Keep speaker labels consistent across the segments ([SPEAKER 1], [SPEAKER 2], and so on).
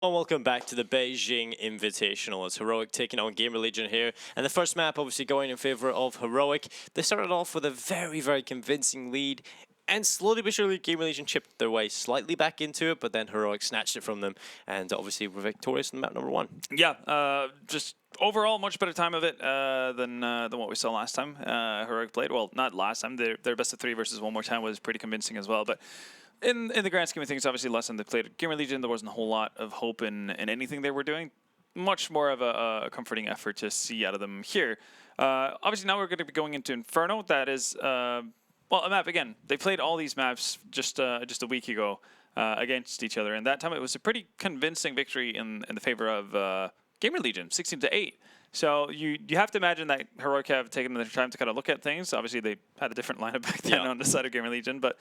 [SPEAKER 1] Well, welcome back to the Beijing Invitational. It's Heroic taking on GamerLegion here. And the first map obviously going in favor of Heroic. They started off with a very, very convincing lead. And slowly but surely, GamerLegion chipped their way slightly back into it, but then Heroic snatched it from them. And obviously were victorious in map number 1.
[SPEAKER 2] Yeah, just overall much better time of it than what we saw last time. Heroic played, well, not last time. Their best of 3 versus one more time was pretty convincing as well. But in the grand scheme of things, obviously less than they played GamerLegion. There wasn't a whole lot of hope in anything they were doing. Much more of a comforting effort to see out of them here. Obviously now we're going to be going into Inferno. That is, well, a map, again, they played all these maps just a week ago against each other. And that time it was a pretty convincing victory in the favor of GamerLegion, 16-8. So you have to imagine that Heroic have taken their time to kind of look at things. Obviously, they had a different lineup back then on the side of GamerLegion, but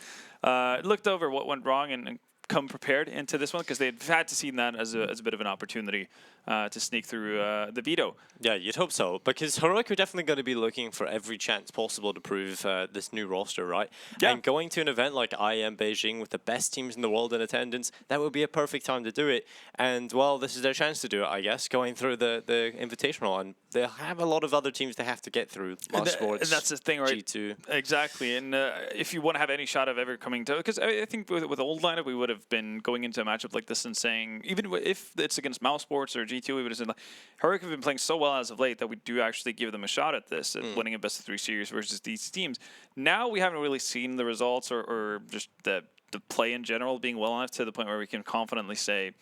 [SPEAKER 2] looked over what went wrong and come prepared into this one because they'd had to see that as a bit of an opportunity to sneak through the veto.
[SPEAKER 1] Yeah, you'd hope so, because Heroic are definitely going to be looking for every chance possible to prove this new roster, right?
[SPEAKER 2] Yeah.
[SPEAKER 1] And going to an event like IEM Beijing with the best teams in the world in attendance, that would be a perfect time to do it. And, well, this is their chance to do it, I guess, going through the Invitational. And they have a lot of other teams they have to get through. Sports,
[SPEAKER 2] and that's the thing, right?
[SPEAKER 1] G2.
[SPEAKER 2] Exactly. And if you want to have any shot of ever coming to... Because I think with the old lineup, we would have been going into a matchup like this and saying, even if it's against Sports or G2, we would have said, like, Heroic have been playing so well as of late that we do actually give them a shot at this, at winning a best of 3 series versus these teams. Now we haven't really seen the results or just the play in general being well enough to the point where we can confidently say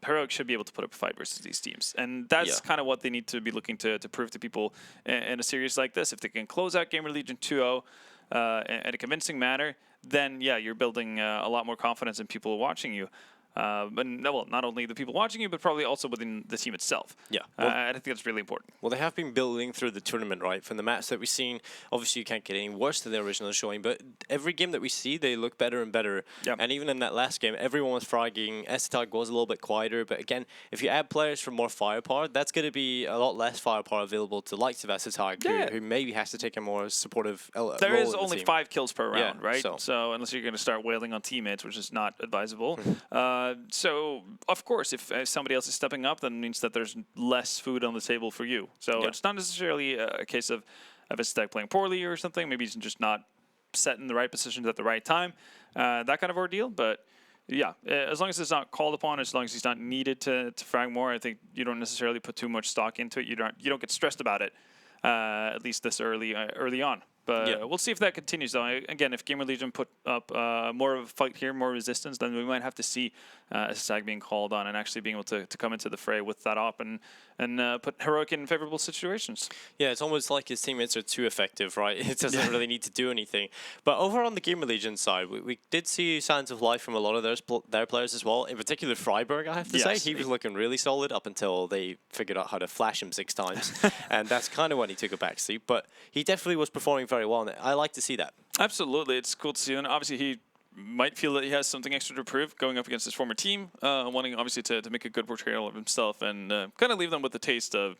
[SPEAKER 2] Heroic should be able to put up a fight versus these teams. And that's kind of what they need to be looking to prove to people in a series like this. If they can close out GamerLegion 2-0 in a convincing manner, then, yeah, you're building a lot more confidence in people watching you. But well, not only the people watching you, but probably also within the team itself.
[SPEAKER 1] Yeah.
[SPEAKER 2] I think that's really important.
[SPEAKER 1] Well, they have been building through the tournament, right? From the maps that we've seen, obviously you can't get any worse than the original showing, but every game that we see, they look better and better.
[SPEAKER 2] Yep.
[SPEAKER 1] And even in that last game, everyone was fragging. Estag was a little bit quieter, but again, if you add players for more firepower, that's going to be a lot less firepower available to the likes of Estag, who maybe has to take a more supportive role.
[SPEAKER 2] There is only
[SPEAKER 1] team.
[SPEAKER 2] 5 kills per round, right?
[SPEAKER 1] So
[SPEAKER 2] unless you're going to start wailing on teammates, which is not advisable. So, of course, if somebody else is stepping up, then it means that there's less food on the table for you. So it's not necessarily a case of a stack playing poorly or something. Maybe he's just not set in the right positions at the right time. That kind of ordeal. But, yeah, as long as it's not called upon, as long as he's not needed to frag more, I think you don't necessarily put too much stock into it. You don't get stressed about it, at least this early on. But we'll see if that continues, though. Again, if GamerLegion put up more of a fight here, more resistance, then we might have to see SAG being called on and actually being able to come into the fray with that op and put Heroic in favorable situations. Yeah,
[SPEAKER 1] it's almost like his teammates are too effective, right? It doesn't really need to do anything. But over on the GamerLegion side, we did see signs of life from a lot of their players as well. In particular, Freiberg, I have to say. He was looking really solid up until they figured out how to flash him 6 times. And that's kind of when he took a backseat. But he definitely was performing very well, and I like to see that.
[SPEAKER 2] Absolutely. It's cool to see. And obviously, he might feel that he has something extra to prove going up against his former team, wanting obviously to make a good portrayal of himself and kind of leave them with the taste of,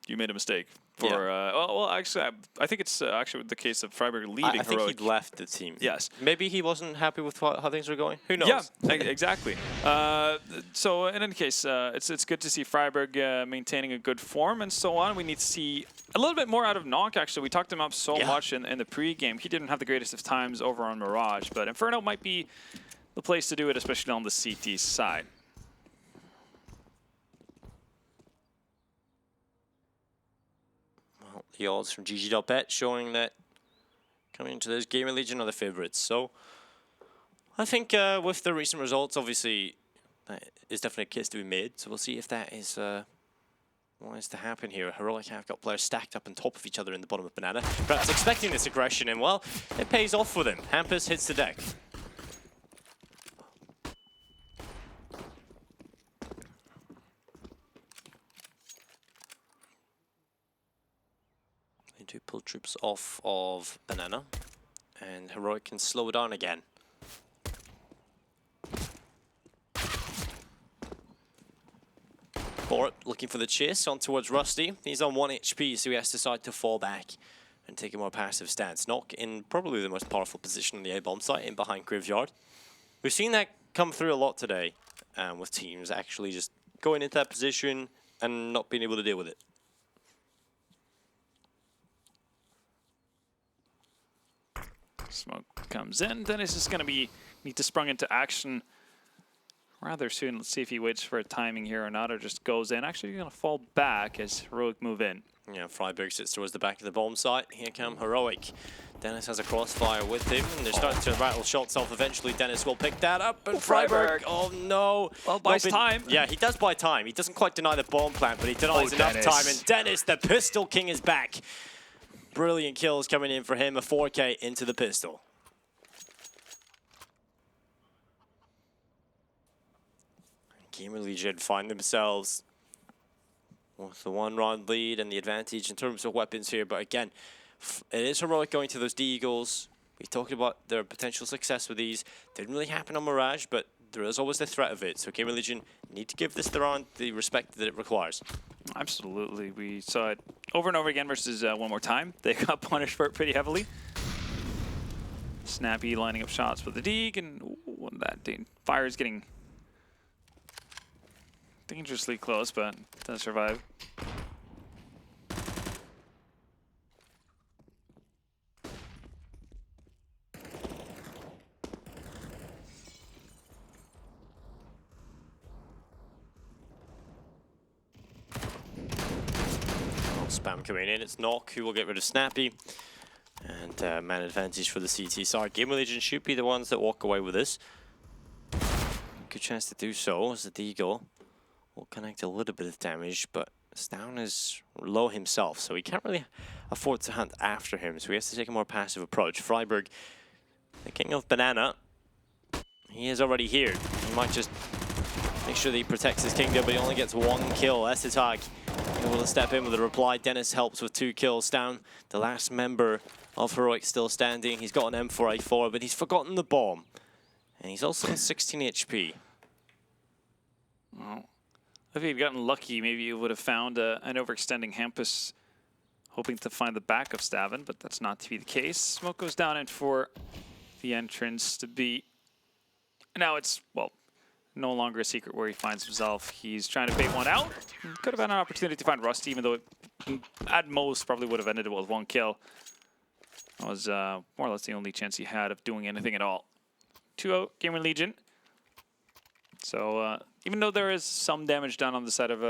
[SPEAKER 2] you made a mistake. Well, actually, I think it's actually the case of Freiberg leaving Heroic.
[SPEAKER 1] I think he'd left the team.
[SPEAKER 2] Yes.
[SPEAKER 1] Maybe he wasn't happy with how things were going. Who knows?
[SPEAKER 2] Yeah, exactly. So in any case, it's good to see Freiberg maintaining a good form and so on. We need to see a little bit more out of Knock, actually. We talked him up so much in the pre-game. He didn't have the greatest of times over on Mirage, but Inferno might be the place to do it, especially on the CT side.
[SPEAKER 1] The odds from GG.Bet showing that coming into this GamerLegion are the favorites. So I think with the recent results, obviously, that is definitely a case to be made. So we'll see if that is what is to happen here. Heroic have got players stacked up on top of each other in the bottom of Banana. Perhaps expecting this aggression, and well, it pays off for them. Hampus hits the deck. To pull troops off of Banana, and Heroic can slow it down again. Borat looking for the chase on towards Rusty. He's on 1 HP, so he has to decide to fall back and take a more passive stance. Knock in probably the most powerful position on the A-bomb site, in behind Graveyard. We've seen that come through a lot today, with teams actually just going into that position and not being able to deal with it.
[SPEAKER 2] Smoke comes in. Dennis is going to need to sprung into action rather soon. Let's see if he waits for a timing here or not, or just goes in. Actually, he's going to fall back as Heroic move in.
[SPEAKER 1] Yeah, Freiburg sits towards the back of the bomb site. Here come Heroic. Dennis has a crossfire with him, and they're starting to rattle shots off. Eventually, Dennis will pick that up, and Freiburg, oh no.
[SPEAKER 2] Well, buys time.
[SPEAKER 1] Yeah, he does buy time. He doesn't quite deny the bomb plant, but he denies enough time, and Dennis, the Pistol King, is back. Brilliant kills coming in for him, a 4K into the pistol. GamerLegion find themselves with the one-round lead and the advantage in terms of weapons here, but again, it is Heroic going to those D-Eagles. We talked about their potential success with these. Didn't really happen on Mirage, but there is always the threat of it. So GamerLegion need to give this round the respect that it requires.
[SPEAKER 2] Absolutely. We saw it over and over again versus One More Time. They got punished for it pretty heavily. Snappy lining up shots with the Deeg, and ooh, that fire is getting dangerously close, but does survive.
[SPEAKER 1] Spam coming in, it's Knock who will get rid of Snappy. And man advantage for the CT side. GamerLegion should be the ones that walk away with this. Good chance to do so as the Deagle will connect a little bit of damage, but Stown is low himself, so he can't really afford to hunt after him, so he has to take a more passive approach. Freiburg, the king of banana, he is already here. He might just make sure that he protects his kingdom, but he only gets one kill. Essetag able to step in with a reply. Dennis helps with 2 kills. Down the last member of Heroic still standing. He's got an M4A4, but he's forgotten the bomb. And he's also on 16 HP.
[SPEAKER 2] Well, if he'd gotten lucky, maybe he would have found an overextending Hampus, hoping to find the back of Stavin, but that's not to be the case. Smoke goes down in for the entrance to be. Now it's, well, no longer a secret where he finds himself. He's trying to bait one out. Could have had an opportunity to find Rusty, even though it, at most, probably would have ended with 1 kill. That was more or less the only chance he had of doing anything at all. 2-0 GamerLegion. So even though there is some damage done on the side of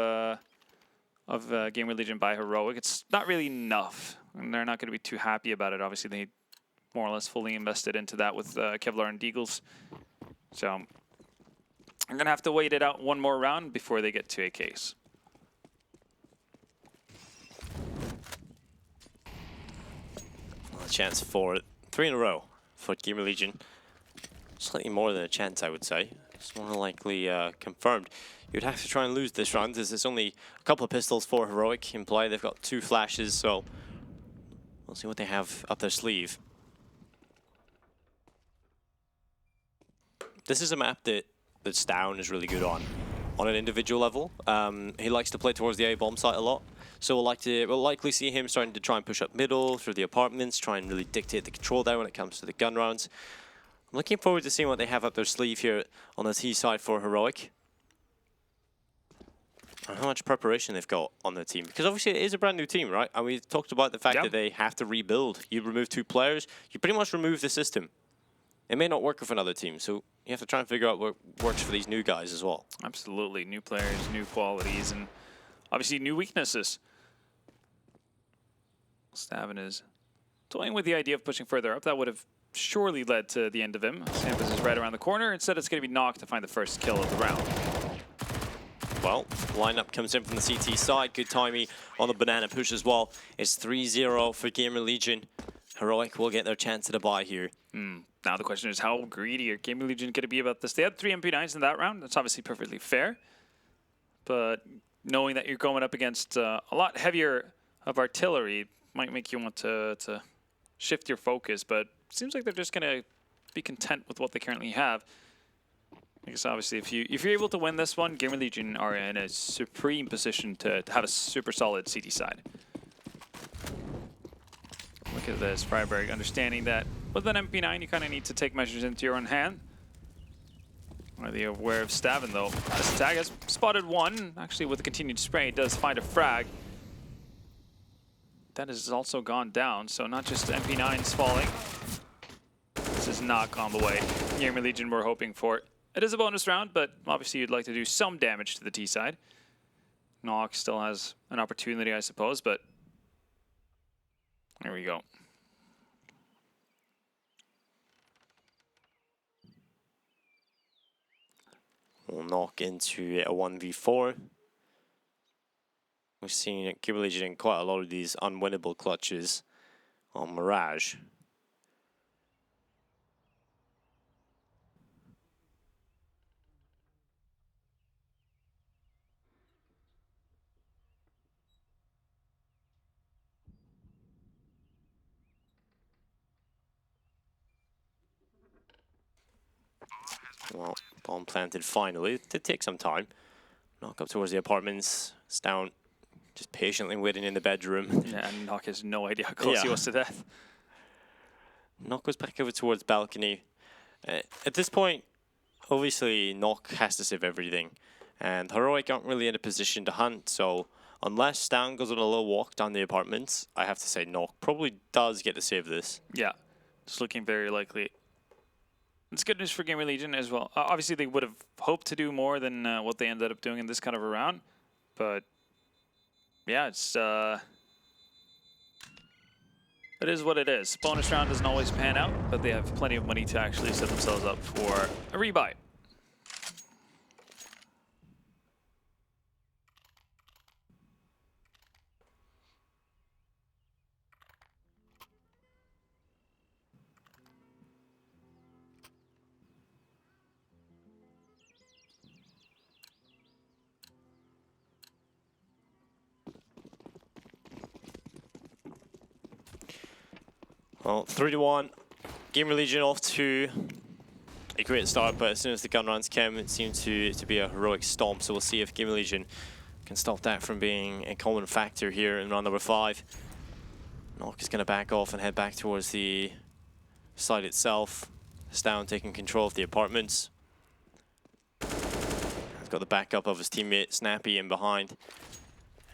[SPEAKER 2] GamerLegion by Heroic, it's not really enough, and they're not going to be too happy about it. Obviously, they more or less fully invested into that with Kevlar and Deagles. So I'm going to have to wait it out one more round before they get to AKs.
[SPEAKER 1] Well, a chance for 3 in a row for GamerLegion. Slightly more than a chance, I would say. It's more likely confirmed. You'd have to try and lose this round, as there's only a couple of pistols for Heroic in play. They've got 2 flashes, so we'll see what they have up their sleeve. This is a map that Stown is really good on an individual level. He likes to play towards the A bomb site a lot, so we'll likely see him starting to try and push up middle through the apartments, try and really dictate the control there when it comes to the gun rounds. I'm looking forward to seeing what they have up their sleeve here on the T side for Heroic. And how much preparation they've got on their team. Because obviously it is a brand new team, right? And we talked about the fact that they have to rebuild. You remove 2 players, you pretty much remove the system. It may not work with another team, so you have to try and figure out what works for these new guys as well.
[SPEAKER 2] Absolutely. New players, new qualities, and obviously new weaknesses. Stavin is toying with the idea of pushing further up. That would have surely led to the end of him. Samples is right around the corner. Instead, it's going to be Knock to find the first kill of the round.
[SPEAKER 1] Well, lineup comes in from the CT side. Good timing on the banana push as well. It's 3-0 for GamerLegion. Heroic will get their chance at a bye here.
[SPEAKER 2] Now the question is, how greedy are GamerLegion going to be about this? They had 3 MP9s in that round. That's obviously perfectly fair. But knowing that you're going up against a lot heavier of artillery might make you want to shift your focus. But it seems like they're just going to be content with what they currently have. I guess obviously if you're able to win this one, GamerLegion are in a supreme position to have a super solid CT side. Look at this, Freiburg understanding that with an MP9 you kind of need to take measures into your own hand. Are they aware of Stavin though? This tag has spotted one. Actually, with the continued spray, it does find a frag. That has also gone down, so not just MP9's falling. This is not gone the way GamerLegion were hoping for. It is a bonus round, but obviously you'd like to do some damage to the T side. Nock still has an opportunity, I suppose, but there we go.
[SPEAKER 1] We'll knock into a 1v4. We've seen GamerLegion in quite a lot of these unwinnable clutches on Mirage. Well, bomb planted finally. It did take some time. Knock up towards the apartments. It's down, just patiently waiting in the bedroom.
[SPEAKER 2] Yeah, and Nock has no idea how close he was to death.
[SPEAKER 1] Nock goes back over towards balcony. At this point, obviously, Nock has to save everything. And Heroic aren't really in a position to hunt, so unless Stan goes on a little walk down the apartments, I have to say Nock probably does get to save this.
[SPEAKER 2] Yeah, it's looking very likely. It's good news for GamerLegion as well. Obviously, they would have hoped to do more than what they ended up doing in this kind of a round. But, yeah, it's it is what it is. Bonus round doesn't always pan out, but they have plenty of money to actually set themselves up for a rebuy.
[SPEAKER 1] Well, 3-1. GamerLegion off to a great start, but as soon as the gun runs came, it seemed to be a heroic stomp. So we'll see if GamerLegion can stop that from being a common factor here in round number 5. Nock is going to back off and head back towards the site itself. Stown taking control of the apartments. He's got the backup of his teammate Snappy in behind.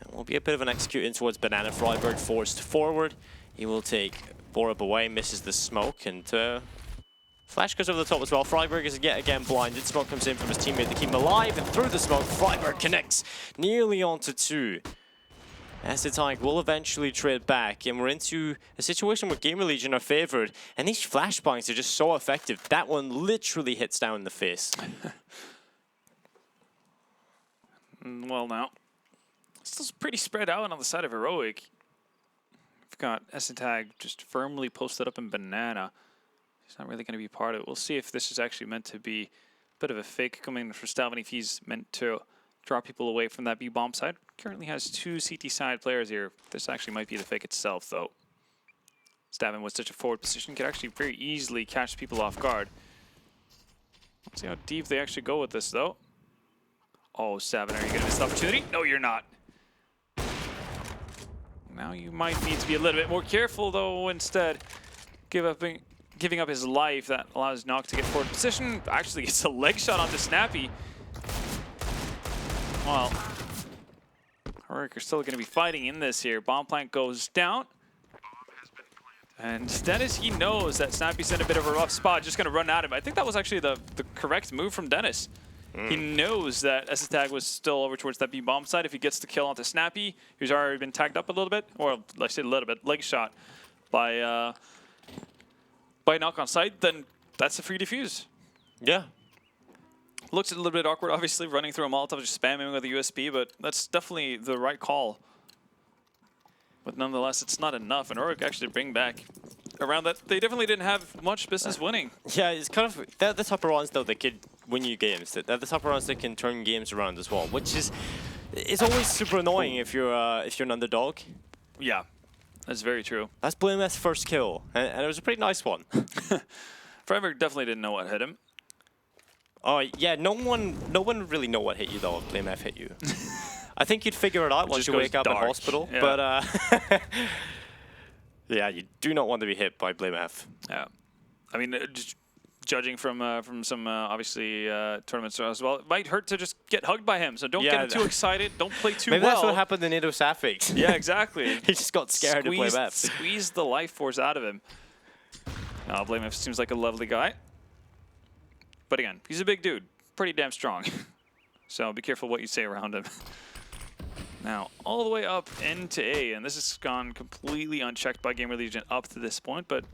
[SPEAKER 1] It will be a bit of an execute in towards Banana. Freiberg forced forward. He will take Borup away, misses the smoke, and Flash goes over the top as well. Freiberg is yet again blinded. Smoke comes in from his teammate to keep him alive, and through the smoke, Freiberg connects nearly onto 2. Estetike will eventually trade back, and we're into a situation where GamerLegion are favored, and these flashbangs are just so effective. That one literally hits down in the face.
[SPEAKER 2] Well, now, still pretty spread out on the side of Heroic. We've got Estetag just firmly posted up in Banana. He's not really going to be part of it. We'll see if this is actually meant to be a bit of a fake coming for Stavin, if he's meant to draw people away from that B-bomb side. Currently has 2 CT side players here. This actually might be the fake itself, though. Stavin with such a forward position could actually very easily catch people off guard. Let's see how deep they actually go with this, though. Oh, Stavin, are you going to miss the opportunity? No, you're not. Now you might need to be a little bit more careful, though, instead. Giving up his life, that allows Nock to get forward position. Actually gets a leg shot onto Snappy. Well, Heroic are still going to be fighting in this here. Bomb plant goes down. And Dennis, he knows that Snappy's in a bit of a rough spot, just going to run at him. I think that was actually the correct move from Dennis. He knows that Estetag was still over towards that B-bomb side. If he gets the kill onto Snappy, who's already been tagged up a little bit, or let's say a little bit, leg shot by Nock on site, then that's a free defuse.
[SPEAKER 1] Yeah.
[SPEAKER 2] Looks a little bit awkward, obviously, running through a Molotov, just spamming with a USB, but that's definitely the right call. But nonetheless, it's not enough, and Heroic actually bring back around that. They definitely didn't have much business winning.
[SPEAKER 1] Yeah, it's kind of, they're the type of runs, though, that could win you games. They're the type of runs that can turn games around as well, which is, it's always super annoying if you're an underdog.
[SPEAKER 2] Yeah, that's very true.
[SPEAKER 1] That's BlameF's first kill, and it was a pretty nice one.
[SPEAKER 2] Freiberg definitely didn't know what hit him.
[SPEAKER 1] Oh yeah, no one really know what hit you though if BlameF hit you. I think you'd figure it out once you wake up in hospital, yeah. But yeah, you do not want to be hit by BlameF.
[SPEAKER 2] Yeah, I mean, just judging from some obviously tournaments as well. It might hurt to just get hugged by him, so don't get too excited. Don't play too
[SPEAKER 1] Maybe
[SPEAKER 2] well.
[SPEAKER 1] that's what happened in Ido Safix.
[SPEAKER 2] Yeah, exactly.
[SPEAKER 1] He just got scared to play map.
[SPEAKER 2] Squeezed the life force out of him. No, Blame F seems like a lovely guy. But again, he's a big dude. Pretty damn strong. So be careful what you say around him. Now, all the way up into A, and this has gone completely unchecked by GamerLegion up to this point, but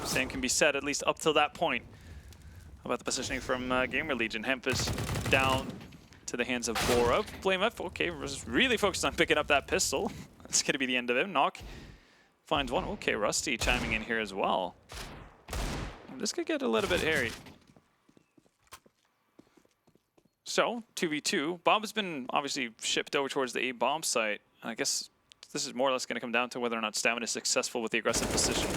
[SPEAKER 2] same can be said, at least up till that point, about the positioning from GamerLegion. Hemp is down to the hands of Borov. Blame F, okay, was really focused on picking up that pistol. That's going to be the end of him. Knock finds one. Okay, Rusty chiming in here as well. This could get a little bit hairy. So, 2v2. Bomb has been obviously shipped over towards the A-bomb site. I guess this is more or less going to come down to whether or not Stamina is successful with the aggressive position.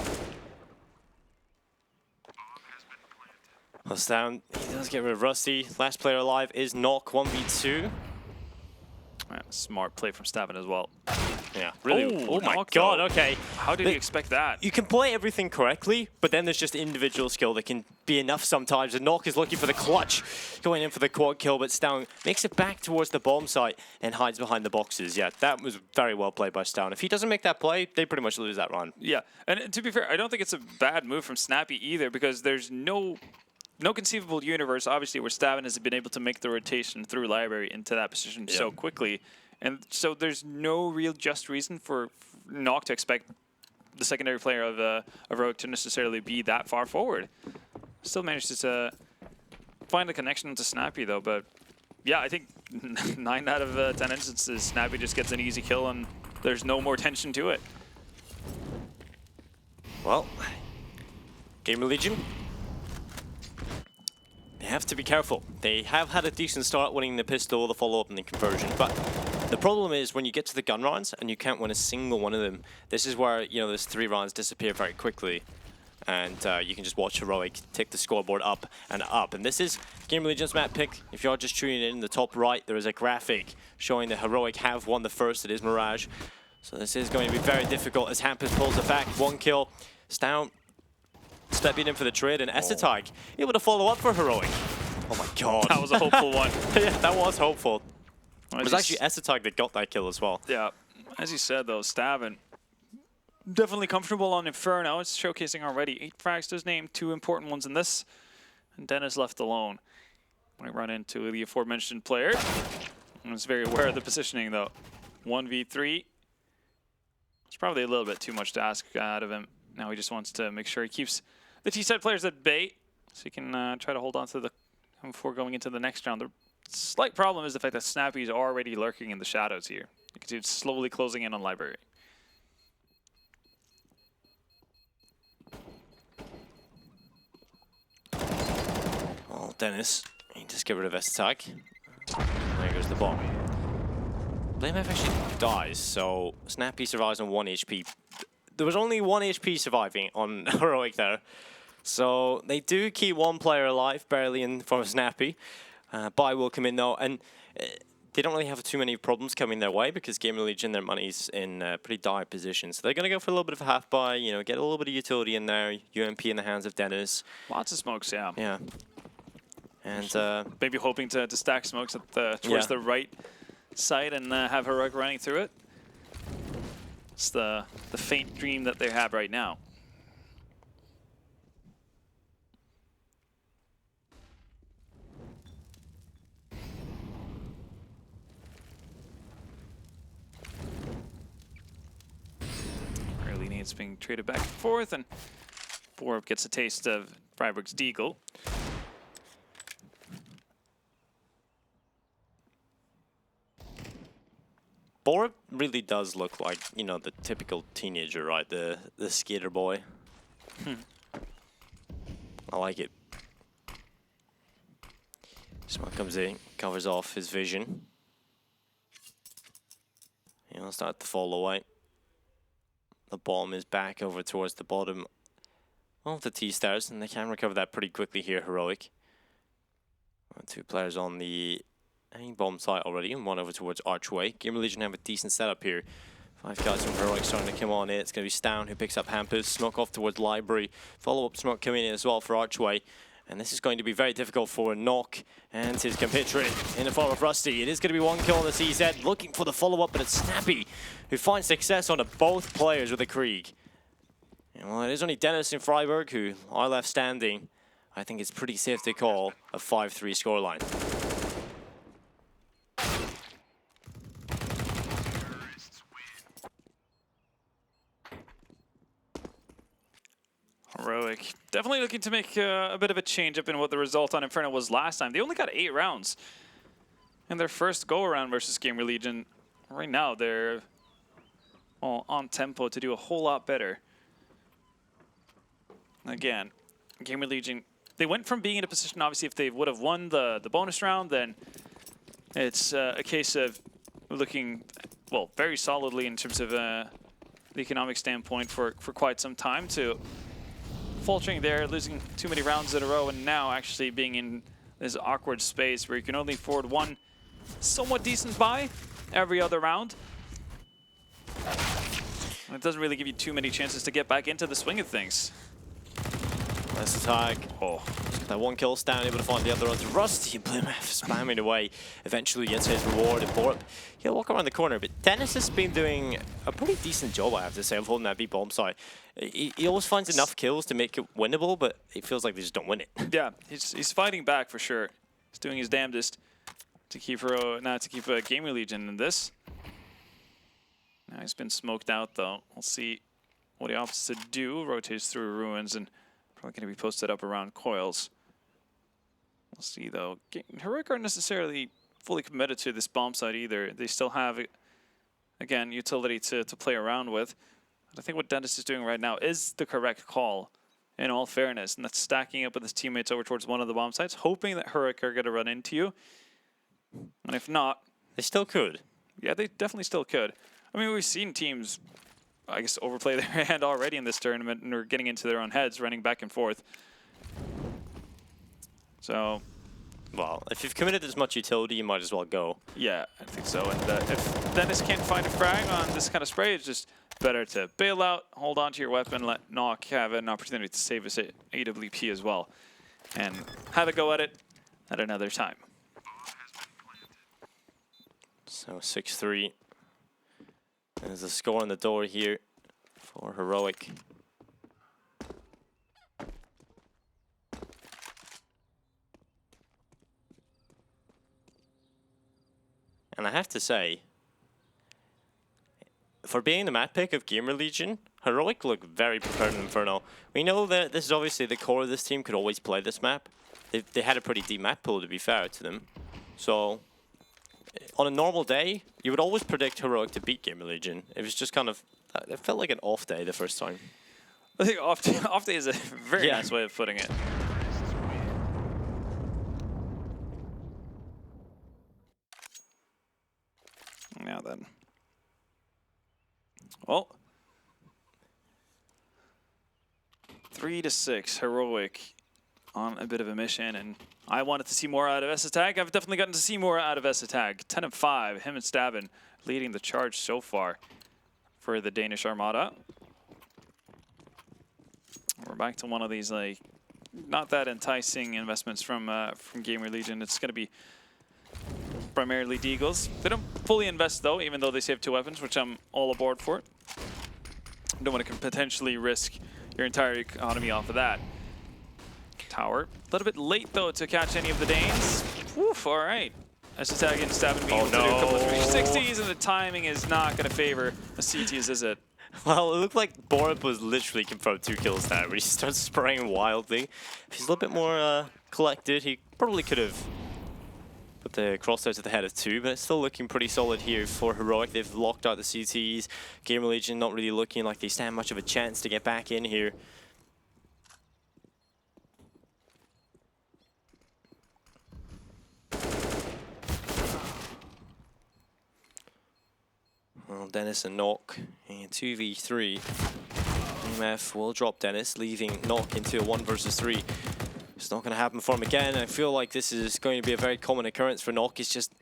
[SPEAKER 1] Well, Stam, he does get rid of Rusty. Last player alive is Knock, 1v2.
[SPEAKER 2] Smart play from Stamina as well.
[SPEAKER 1] Yeah, really. Oh my
[SPEAKER 2] Knock,
[SPEAKER 1] god,
[SPEAKER 2] though.
[SPEAKER 1] okay.
[SPEAKER 2] How did he expect that?
[SPEAKER 1] You can play everything correctly, but then there's just individual skill that can be enough sometimes. And Knock is looking for the clutch, going in for the quad kill, but Stown makes it back towards the bomb site and hides behind the boxes. Yeah, that was very well played by Stown. If he doesn't make that play, they pretty much lose that run.
[SPEAKER 2] Yeah, and to be fair, I don't think it's a bad move from Snappy either, because there's no conceivable universe, obviously, where Stavin has been able to make the rotation through library into that position so quickly. And so there's no real just reason for Knock to expect the secondary player of Heroic to necessarily be that far forward. Still managed to find the connection to Snappy, though. But yeah, I think 9 out of 10 instances, Snappy just gets an easy kill, and there's no more tension to it.
[SPEAKER 1] Well, GamerLegion, they have to be careful. They have had a decent start winning the pistol, the follow-up, and the conversion, but the problem is when you get to the gun rounds and you can't win a single one of them, this is where, you know, those 3 rounds disappear very quickly. And you can just watch Heroic take the scoreboard up and up. And this is GamerLegion's map pick. If you're just tuning in the top right, there is a graphic showing that Heroic have won the first. It is Mirage. So this is going to be very difficult as Hampus pulls it back. 1 kill. Stown stepping in for the trade, and Estetag able to follow up for Heroic. Oh my god.
[SPEAKER 2] That was a hopeful one.
[SPEAKER 1] Yeah, that was hopeful. It was actually Estetag that got that kill as well.
[SPEAKER 2] Yeah, as you said though, Stavin definitely comfortable on Inferno. It's showcasing already 8 frags to his name, 2 important ones in this, and Dennis left alone. Might run into the aforementioned player. I was very aware of the positioning though. 1v3. It's probably a little bit too much to ask out of him. Now he just wants to make sure he keeps the T-side players at bay, so he can try to hold on to the before going into the next round. The slight problem is the fact that Snappy is already lurking in the shadows here. You can see it's slowly closing in on library.
[SPEAKER 1] Oh, Dennis, he just get rid of Estetag. There goes the bomb. BlameF actually dies, so Snappy survives on 1 HP. There was only 1 HP surviving on Heroic there. So they do keep 1 player alive, barely in from Snappy. Buy will come in though, and they don't really have too many problems coming their way because GamerLegion, their money's in a pretty dire position. So they're going to go for a little bit of a half buy, you know, get a little bit of utility in there. UMP in the hands of Dennis.
[SPEAKER 2] Lots of smokes, yeah.
[SPEAKER 1] Yeah. And
[SPEAKER 2] maybe hoping to stack smokes at towards the right side and have Heroic running through it. It's the faint dream that they have right now. Early needs being traded back and forth, and Borup gets a taste of Freiburg's Deagle.
[SPEAKER 1] Borup really does look like, you know, the typical teenager, right? The skater boy. I like it. Smoke comes in, covers off his vision. He'll start to fall away. The bomb is back over towards the bottom of the T-stars, and they can recover that pretty quickly here, Heroic. 2 players on the bomb site already, and 1 over towards Archway. GamerLegion have a decent setup here. 5 guys from Heroic starting to come on in. It's going to be Stown who picks up Hampus. Smoke off towards Library. Follow-up smoke coming in as well for Archway. And this is going to be very difficult for Knock and his compatriot in the form of Rusty. It is going to be one kill on the CZ, looking for the follow-up, but it's Snappy who finds success on both players with the Krieg. And well, it is only Dennis and Freiburg who are left standing. I think it's pretty safe to call a 5-3 scoreline.
[SPEAKER 2] Heroic. Definitely looking to make a bit of a change up in what the result on Inferno was last time. They only got 8 rounds in their first go-around versus GamerLegion. Right now, they're on tempo to do a whole lot better. Again, GamerLegion, they went from being in a position, obviously, if they would have won the bonus round, then it's a case of looking, well, very solidly in terms of the economic standpoint for quite some time, to faltering there, losing too many rounds in a row, and now actually being in this awkward space where you can only afford one somewhat decent buy every other round. And it doesn't really give you too many chances to get back into the swing of things.
[SPEAKER 1] Nice attack. Oh, that one kill stand, able to find the other onto Rusty. Blimf spamming away. Eventually gets his reward, and Borup, he'll walk around the corner. But Dennis has been doing a pretty decent job, I have to say, of holding that B bomb site. He always finds enough kills to make it winnable, but it feels like they just don't win it.
[SPEAKER 2] Yeah, he's fighting back for sure. He's doing his damnedest to keep GamerLegion in this. Now he's been smoked out though. We'll see what he opts to do. Rotates through ruins and probably going to be posted up around coils. We'll see though. Heroic aren't necessarily fully committed to this bomb site either. They still have, again, utility to play around with. But I think what Dennis is doing right now is the correct call, in all fairness, and that's stacking up with his teammates over towards one of the bomb sites, hoping that Heroic are going to run into you. And if not,
[SPEAKER 1] they still could.
[SPEAKER 2] Yeah, they definitely still could. I mean, we've seen teams, I guess, overplay their hand already in this tournament and are getting into their own heads, running back and forth. So,
[SPEAKER 1] well, if you've committed as much utility, you might as well go.
[SPEAKER 2] Yeah, I think so. And if Dennis can't find a frag on this kind of spray, it's just better to bail out, hold on to your weapon, let Knock have an opportunity to save his AWP as well, and have a go at it at another time.
[SPEAKER 1] So 6-3. There's a score on the door here for Heroic. And I have to say, for being the map pick of GamerLegion, Heroic look very prepared in Inferno. We know that this is obviously the core of this team, could always play this map. They had a pretty deep map pool, to be fair to them. So, on a normal day, you would always predict Heroic to beat GamerLegion. It was just kind of, it felt like an off day the first time.
[SPEAKER 2] I think off day is a very nice way of putting it. Now then. Well, 3-6, Heroic on a bit of a mission, and I wanted to see more out of S-Tag. I've definitely gotten to see more out of S-Tag. 10-5, him and Stabin leading the charge so far for the Danish Armada. We're back to one of these, like, not that enticing investments from GamerLegion. It's going to be primarily Deagles. They don't fully invest though, even though they save 2 weapons, which I'm all aboard for. You don't want to potentially risk your entire economy off of that. Tower. A little bit late though to catch any of the Danes. Woof, all right. S-Tag and Stabin being able to do a couple of 360s, and the timing is not going to favor the CTs, is it?
[SPEAKER 1] Well, it looked like Borup was literally confirmed 2 kills there, but he starts spraying wildly. If he's a little bit more collected, he probably could have put the crosshair to the head of 2, but it's still looking pretty solid here for Heroic. They've locked out the CTs. GamerLegion not really looking like they stand much of a chance to get back in here. Well, Dennis and Knock in 2v3. EMF will drop Dennis, leaving Knock into a 1 versus 3. It's not going to happen for him again. I feel like this is going to be a very common occurrence for Knock. He's just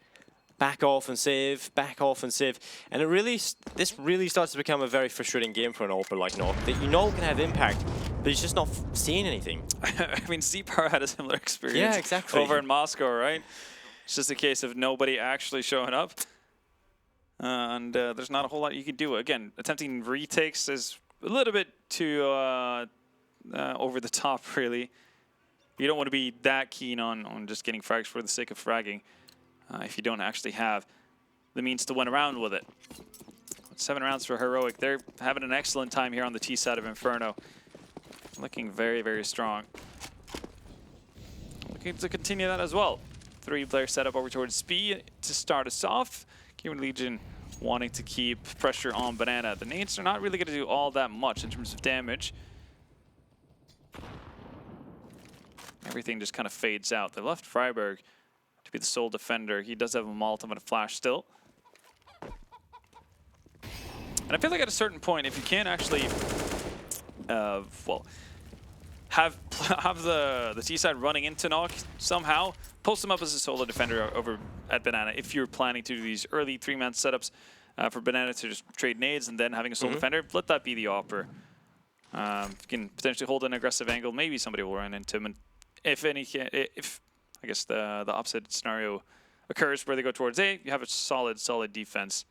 [SPEAKER 1] back off and save, and this really starts to become a very frustrating game for an AWPer like Nock, that you know can have impact, but he's just not seeing anything.
[SPEAKER 2] I mean, Z-Power had a similar experience
[SPEAKER 1] Yeah, exactly.
[SPEAKER 2] over in Moscow, right? It's just a case of nobody actually showing up, and there's not a whole lot you can do. Again, attempting retakes is a little bit too over the top, really. You don't want to be that keen on just getting frags for the sake of fragging. If you don't actually have the means to win around with it. 7 rounds for Heroic. They're having an excellent time here on the T side of Inferno. Looking very, very strong. Looking to continue that as well. 3-player setup over towards B to start us off. GamerLegion wanting to keep pressure on Banana. The nades are not really going to do all that much in terms of damage. Everything just kind of fades out. They left Freiburg to be the sole defender. He does have a Molotov and a flash still. And I feel like at a certain point, if you can't actually, well, have the T side running into Nock somehow, post him up as a solo defender over at Banana. If you're planning to do these early 3-man setups for Banana to just trade nades and then having a solo defender, let that be the AWPer. You can potentially hold an aggressive angle. Maybe somebody will run into him. And if I guess the opposite scenario occurs where they go towards A, you have a solid defense.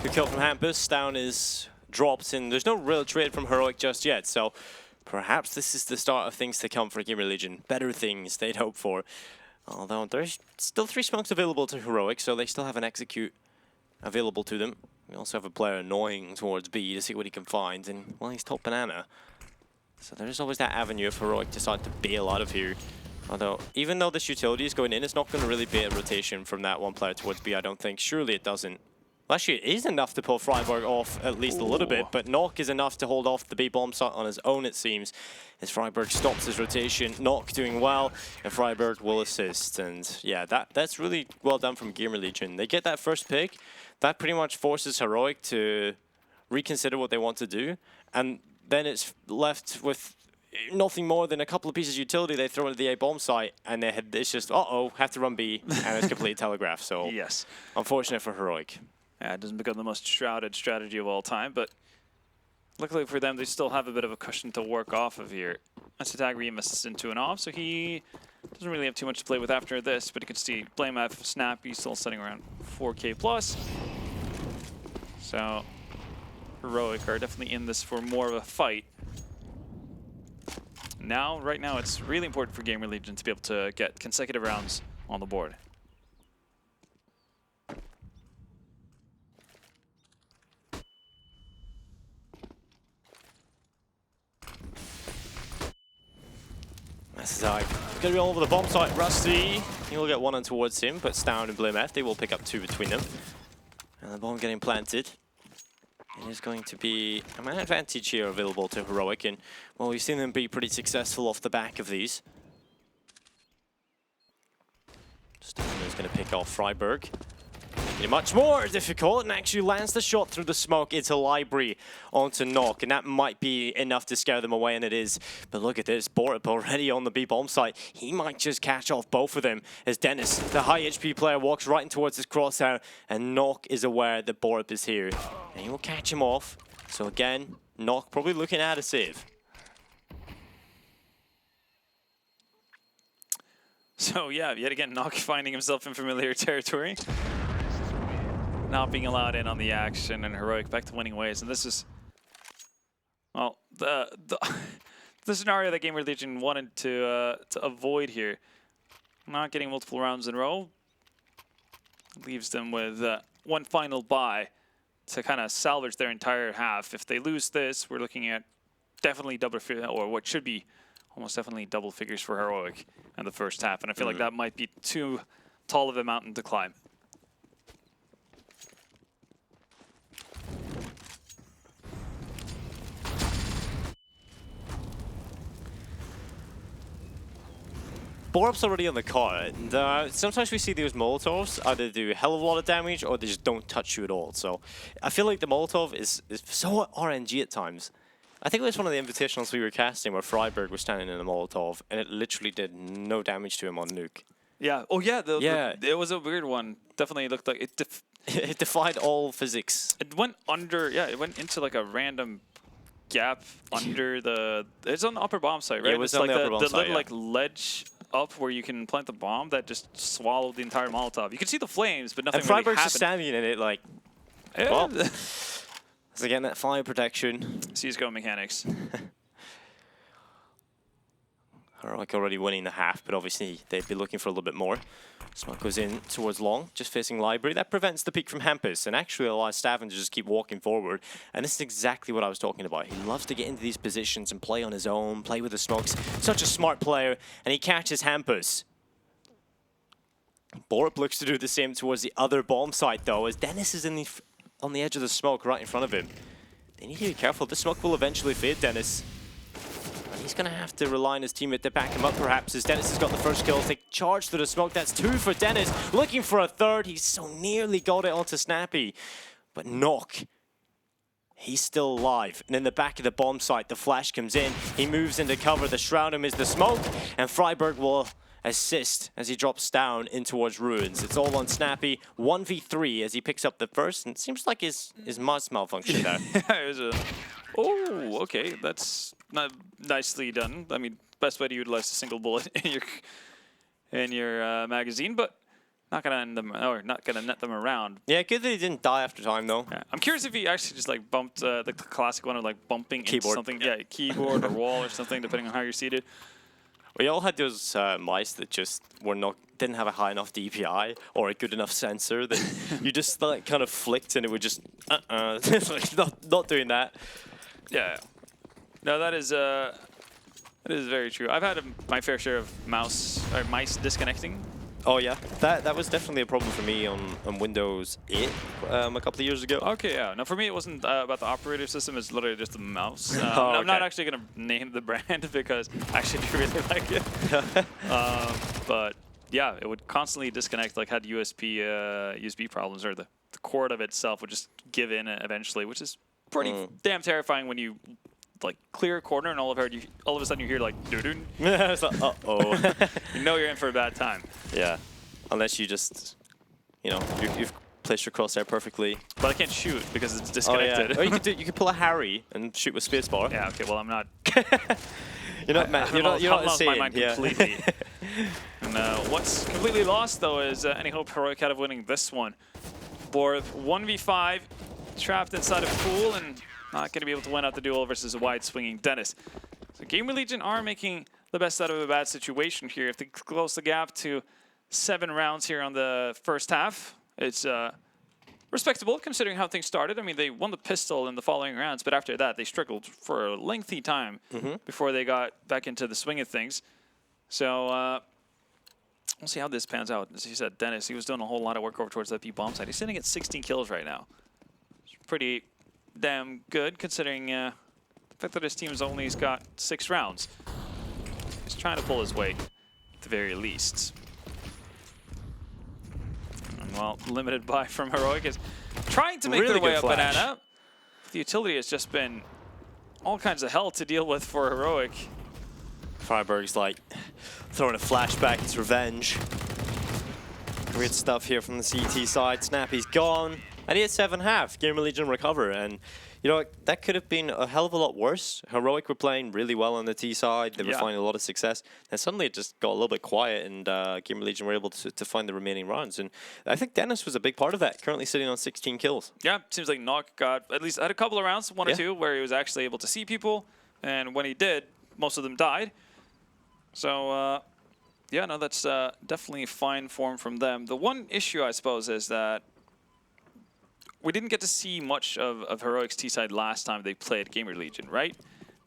[SPEAKER 1] Good kill from Hampus. Down is dropped, and there's no real trade from Heroic just yet, so perhaps this is the start of things to come for GamerLegion. Better things they'd hope for. Although there's still 3 smokes available to Heroic, so they still have an execute available to them. We also have a player annoying towards B to see what he can find, and, well, he's top Banana. So there's always that avenue if Heroic decide to bail out of here. Although, even though this utility is going in, it's not going to really be a rotation from that one player towards B, I don't think. Surely it doesn't. Well, actually, it is enough to pull Freiburg off at least a little bit, but Nock is enough to hold off the B bomb site on his own, it seems, as Freiburg stops his rotation. Nock doing well, and Freiburg will assist. And yeah, that's really well done from GamerLegion. They get that first pick. That pretty much forces Heroic to reconsider what they want to do, and then it's left with nothing more than a couple of pieces of utility they throw into the A bomb site, and it's just, have to run B, and it's completely telegraphed. So
[SPEAKER 2] yes,
[SPEAKER 1] unfortunate for Heroic.
[SPEAKER 2] Yeah, it doesn't become the most shrouded strategy of all time, but luckily for them, they still have a bit of a cushion to work off of here. That's attack re-invests into an off, so he doesn't really have too much to play with after this, but you can see Blame F, Snap, he's still sitting around 4K plus. So Heroic are definitely in this for more of a fight. Right now, it's really important for GamerLegion to be able to get consecutive rounds on the board.
[SPEAKER 1] This is going to be all over the bomb site. Rusty, he will get one on towards him, but Stound and Blame F, they will pick up 2 between them. And the bomb getting planted. And there's going to be an advantage here available to Heroic, and well, we've seen them be pretty successful off the back of these. Stound is going to pick off Freiburg. Making it much more difficult, and actually lands the shot through the smoke into Library onto Nock, and that might be enough to scare them away, and it is. But look at this, Borup already on the B bomb site. He might just catch off both of them as Dennis, the high HP player, walks right in towards his crosshair, and Nock is aware that Borup is here, and he will catch him off. So again, Nock probably looking at a save.
[SPEAKER 2] So yeah, yet again, Nock finding himself in familiar territory. Not being allowed in on the action, and Heroic back to winning ways. And this is, well, the scenario that GamerLegion wanted to avoid here. Not getting multiple rounds in a row leaves them with one final buy to kind of salvage their entire half. If they lose this, we're looking at definitely double figures, or what should be almost definitely double figures for Heroic in the first half. And I feel like that might be too tall of a mountain to climb.
[SPEAKER 1] Borup's already on the card, and sometimes we see those Molotovs either do a hell of a lot of damage or they just don't touch you at all. So I feel like the Molotov is so RNG at times. I think it was one of the invitationals we were casting where Freiburg was standing in a Molotov and it literally did no damage to him on nuke.
[SPEAKER 2] Yeah. Oh, yeah.
[SPEAKER 1] Yeah.
[SPEAKER 2] It was a weird one. Definitely looked like it.
[SPEAKER 1] It defied all physics.
[SPEAKER 2] It went under. Yeah, it went into like a random gap under the. It's on the upper bomb side, right?
[SPEAKER 1] Yeah, it was
[SPEAKER 2] it's
[SPEAKER 1] on
[SPEAKER 2] like
[SPEAKER 1] the upper bomb side,
[SPEAKER 2] little
[SPEAKER 1] yeah.
[SPEAKER 2] like ledge up where you can plant the bomb that just swallowed the entire Molotov. You can see the flames, but nothing
[SPEAKER 1] And
[SPEAKER 2] really
[SPEAKER 1] Freiburg's
[SPEAKER 2] happened.
[SPEAKER 1] just standing in it like,
[SPEAKER 2] Yeah.
[SPEAKER 1] well, so again, that fire protection.
[SPEAKER 2] CSGO mechanics.
[SPEAKER 1] Heroic already winning the half, but obviously they'd be looking for a little bit more. Smoke goes in towards long, just facing Library. That prevents the peek from Hampus, and actually allows Staven to just keep walking forward. And this is exactly what I was talking about. He loves to get into these positions and play on his own, play with the smokes. Such a smart player, and he catches Hampus. Borup looks to do the same towards the other bomb site, though, as Dennis is on the edge of the smoke right in front of him. They need to be careful. The smoke will eventually fade Dennis. He's going to have to rely on his teammate to back him up, perhaps, as Dennis has got the first kill. Take charge through the smoke. That's 2 for Dennis. Looking for a third. He's so nearly got it onto Snappy. But Knock, he's still alive. And in the back of the bomb site, the flash comes in. He moves into cover. The shroud him is the smoke. And Freiburg will assist as he drops down in towards Ruins. It's all on Snappy. 1v3 as he picks up the first. And it seems like his mouse malfunctioned there.
[SPEAKER 2] Yeah, it was a... Oh, okay. That's not nicely done. I mean, best way to utilize a single bullet in your magazine, but not gonna end them or not gonna net them around.
[SPEAKER 1] Yeah, good that he didn't die after time though.
[SPEAKER 2] Yeah. I'm curious if he actually just like bumped the classic one of like bumping
[SPEAKER 1] Keyboard.
[SPEAKER 2] into something. Yeah, keyboard or wall or something, depending on how you're seated.
[SPEAKER 1] We all had those mice that just didn't have a high enough DPI or a good enough sensor that you just like kind of flicked and it would just like not doing that.
[SPEAKER 2] Yeah. No, that is very true. I've had my fair share of mice disconnecting.
[SPEAKER 1] Oh yeah, that was definitely a problem for me on Windows 8 a couple of years ago.
[SPEAKER 2] Okay, yeah. Now for me, it wasn't about the operating system. It's literally just the mouse. I'm not actually gonna name the brand because I actually do really like it. But yeah, it would constantly disconnect. Like had USB problems, or the cord of itself would just give in eventually, which is pretty damn terrifying when you like clear a corner and all of a sudden you hear like doo-doo.
[SPEAKER 1] It's like, uh-oh.
[SPEAKER 2] You know you're in for a bad time.
[SPEAKER 1] Yeah, unless you just, you've placed your crosshair perfectly.
[SPEAKER 2] But I can't shoot because it's disconnected.
[SPEAKER 1] Oh, yeah. Or you could pull a Harry and shoot with spacebar.
[SPEAKER 2] Yeah. Okay. Well, I'm not.
[SPEAKER 1] You're not. You're not
[SPEAKER 2] lost my mind
[SPEAKER 1] yeah.
[SPEAKER 2] completely. And what's completely lost though is any hope Heroic had of winning this one. Borup 1v5, trapped inside a pool and not going to be able to win out the duel versus a wide swinging Dennis. So GamerLegion are making the best out of a bad situation here. If they close the gap to 7 rounds here on the first half, it's respectable considering how things started. I mean, they won the pistol in the following rounds, but after that, they struggled for a lengthy time before they got back into the swing of things. So we'll see how this pans out. As you said, Dennis, he was doing a whole lot of work over towards that B bomb side. He's sitting at 16 kills right now. It's pretty damn good considering the fact that his team's only got 6 rounds. He's trying to pull his weight at the very least. And, well, limited buy from Heroic is trying to make
[SPEAKER 1] Really
[SPEAKER 2] their way
[SPEAKER 1] good
[SPEAKER 2] up
[SPEAKER 1] flash.
[SPEAKER 2] Banana. The utility has just been all kinds of hell to deal with for Heroic.
[SPEAKER 1] Freiburg's like throwing a flashback. It's revenge. Great stuff here from the CT side. Snappy's gone. And he had 7.5. GamerLegion recover. And, that could have been a hell of a lot worse. Heroic were playing really well on the T side. They were finding a lot of success. And suddenly it just got a little bit quiet. And GamerLegion were able to find the remaining rounds. And I think Dennis was a big part of that. Currently sitting on 16 kills.
[SPEAKER 2] Yeah, seems like Knock got at least had a couple of rounds, 1 or 2, where he was actually able to see people. And when he did, most of them died. So, yeah, no, that's definitely fine form from them. The one issue, I suppose, is that we didn't get to see much of Heroic's T-side last time they played GamerLegion, right?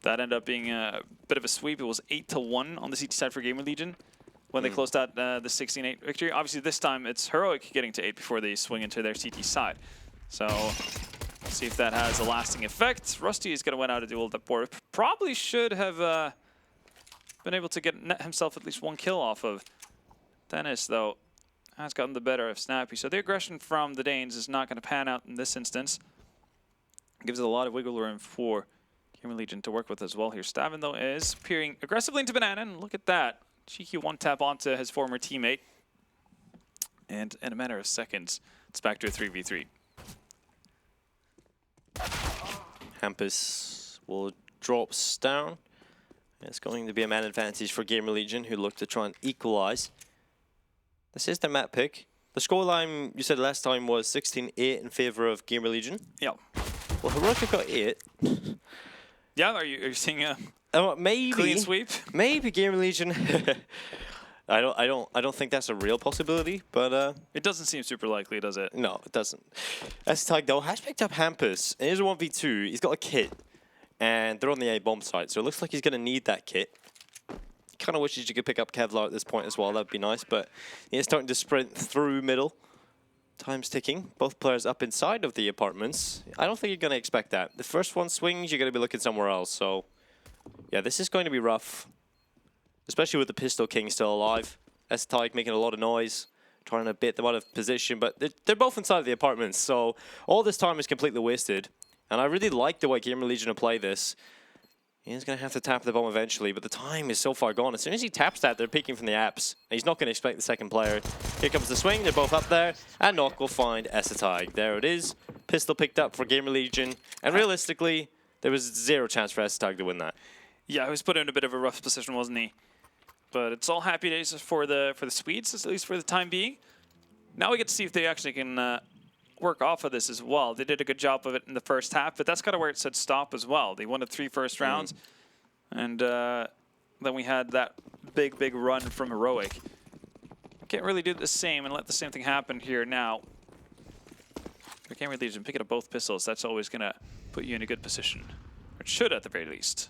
[SPEAKER 2] That ended up being a bit of a sweep. It was 8-1 on the CT side for GamerLegion when they closed out the 16-8 victory. Obviously, this time it's Heroic getting to 8 before they swing into their CT side. So, we'll see if that has a lasting effect. Rusty is going to win out a duel that Borup probably should have been able to net himself at least 1 kill off of. Dennis, though, has gotten the better of Snappy. So the aggression from the Danes is not going to pan out in this instance. Gives it a lot of wiggle room for GamerLegion to work with as well here. Staven, though, is peering aggressively into Banana, and look at that. Cheeky one-tap onto his former teammate. And in a matter of seconds, it's back to a 3v3.
[SPEAKER 1] Hampus will drops down. It's going to be a man advantage for GamerLegion, who look to try and equalize. This is the map pick. The scoreline you said last time was 16-8 in favor of GamerLegion.
[SPEAKER 2] Yeah.
[SPEAKER 1] Well, Heroic have got 8.
[SPEAKER 2] Yeah, are you seeing a
[SPEAKER 1] maybe
[SPEAKER 2] clean sweep?
[SPEAKER 1] Maybe GamerLegion. I don't think that's a real possibility, but
[SPEAKER 2] it doesn't seem super likely, does it?
[SPEAKER 1] No, it doesn't. STag though has picked up Hampus. It is a 1v2. He's got a kit, and they're on the A bomb site, so it looks like he's gonna need that kit. Kind of wishes you could pick up Kevlar at this point as well. That'd be nice, but he's starting to sprint through middle. Time's ticking. Both players up inside of the apartments. I don't think you're gonna expect that. The first one swings, you're gonna be looking somewhere else. So, yeah, this is going to be rough. Especially with the Pistol King still alive. S-Tyke making a lot of noise, trying to bait them out of position, but they're both inside of the apartments, so all this time is completely wasted. And I really like the way GamerLegion will play this. He's going to have to tap the bomb eventually, but the time is so far gone. As soon as he taps that, they're peeking from the apps. And he's not going to expect the second player. Here comes the swing, they're both up there, and Nock will find S-Tyke. There it is. Pistol picked up for GamerLegion, and realistically, there was zero chance for S-Tyke to win that.
[SPEAKER 2] Yeah, he was put in a bit of a rough position, wasn't he? But it's all happy days for the Swedes, at least for the time being. Now we get to see if they actually can work off of this as well. They did a good job of it in the first half, but that's kind of where it said stop as well. They won the 3 first rounds, and then we had that big run from Heroic. Can't really do the same and let the same thing happen here now. But GamerLegion picking up both pistols. That's always going to put you in a good position. Or it should at the very least.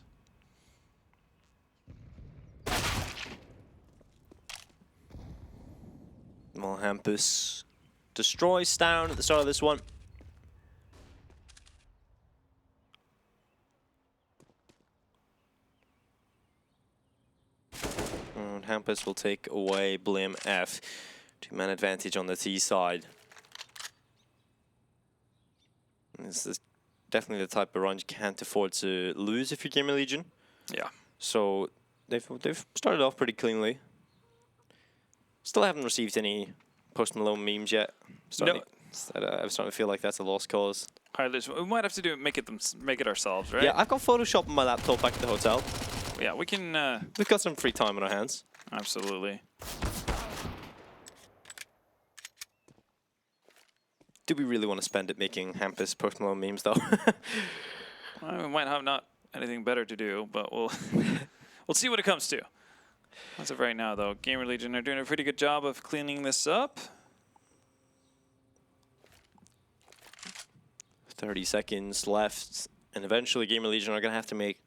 [SPEAKER 1] Well, Hampus destroys down at the start of this one. And Hampus will take away Blame F. 2-man advantage on the T side. This is definitely the type of run you can't afford to lose if you're GamerLegion.
[SPEAKER 2] Yeah.
[SPEAKER 1] So they've started off pretty cleanly. Still haven't received any Post Malone memes yet. I'm starting to feel like that's a lost cause.
[SPEAKER 2] All right, we might have to make it ourselves, right?
[SPEAKER 1] Yeah, I've got Photoshop on my laptop back at the hotel.
[SPEAKER 2] Yeah, we can.
[SPEAKER 1] We've got some free time on our hands.
[SPEAKER 2] Absolutely.
[SPEAKER 1] Do we really want to spend it making Hampus Post Malone memes, though?
[SPEAKER 2] Well, we might have not anything better to do, but we'll see what it comes to. As of right now, though, GamerLegion are doing a pretty good job of cleaning this up.
[SPEAKER 1] 30 seconds left, and eventually GamerLegion are going to have to make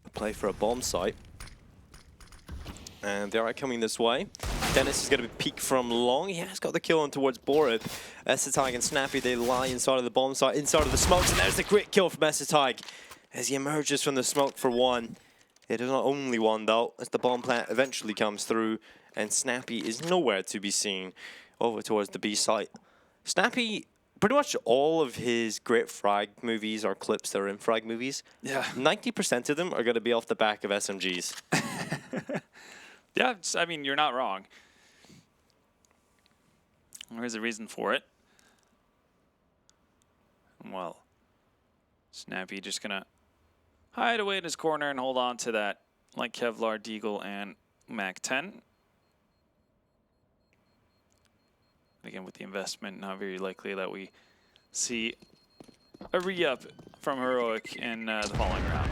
[SPEAKER 1] a play for a bomb site. And they are coming this way. Dennis is going to be peeked from long. He has got the kill on towards Borid. S-Tyke and Snappy, they lie inside of the bomb site, inside of the smokes, and there's the quick kill from S-Tyke as he emerges from the smoke for one. It is not only one, though, as the bomb plant eventually comes through, and Snappy is nowhere to be seen over towards the B site. Snappy, pretty much all of his great frag movies or clips that are in frag movies, 90% of them are going to be off the back of SMGs.
[SPEAKER 2] Yeah, I mean, you're not wrong. There's a reason for it. Well, Snappy just going to hide away in his corner and hold on to that, like Kevlar, Deagle, and Mac-10. Again, with the investment, not very likely that we see a re-up from Heroic in the following round.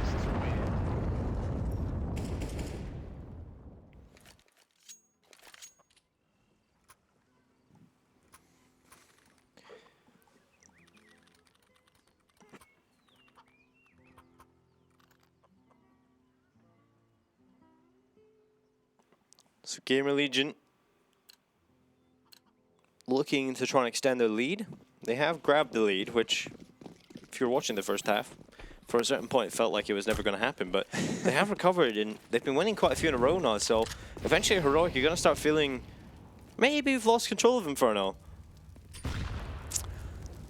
[SPEAKER 1] So GamerLegion looking to try and extend their lead. They have grabbed the lead, which, if you're watching the first half, for a certain point it felt like it was never going to happen, but they have recovered, and they've been winning quite a few in a row now, so eventually Heroic, you're going to start feeling maybe we've lost control of Inferno.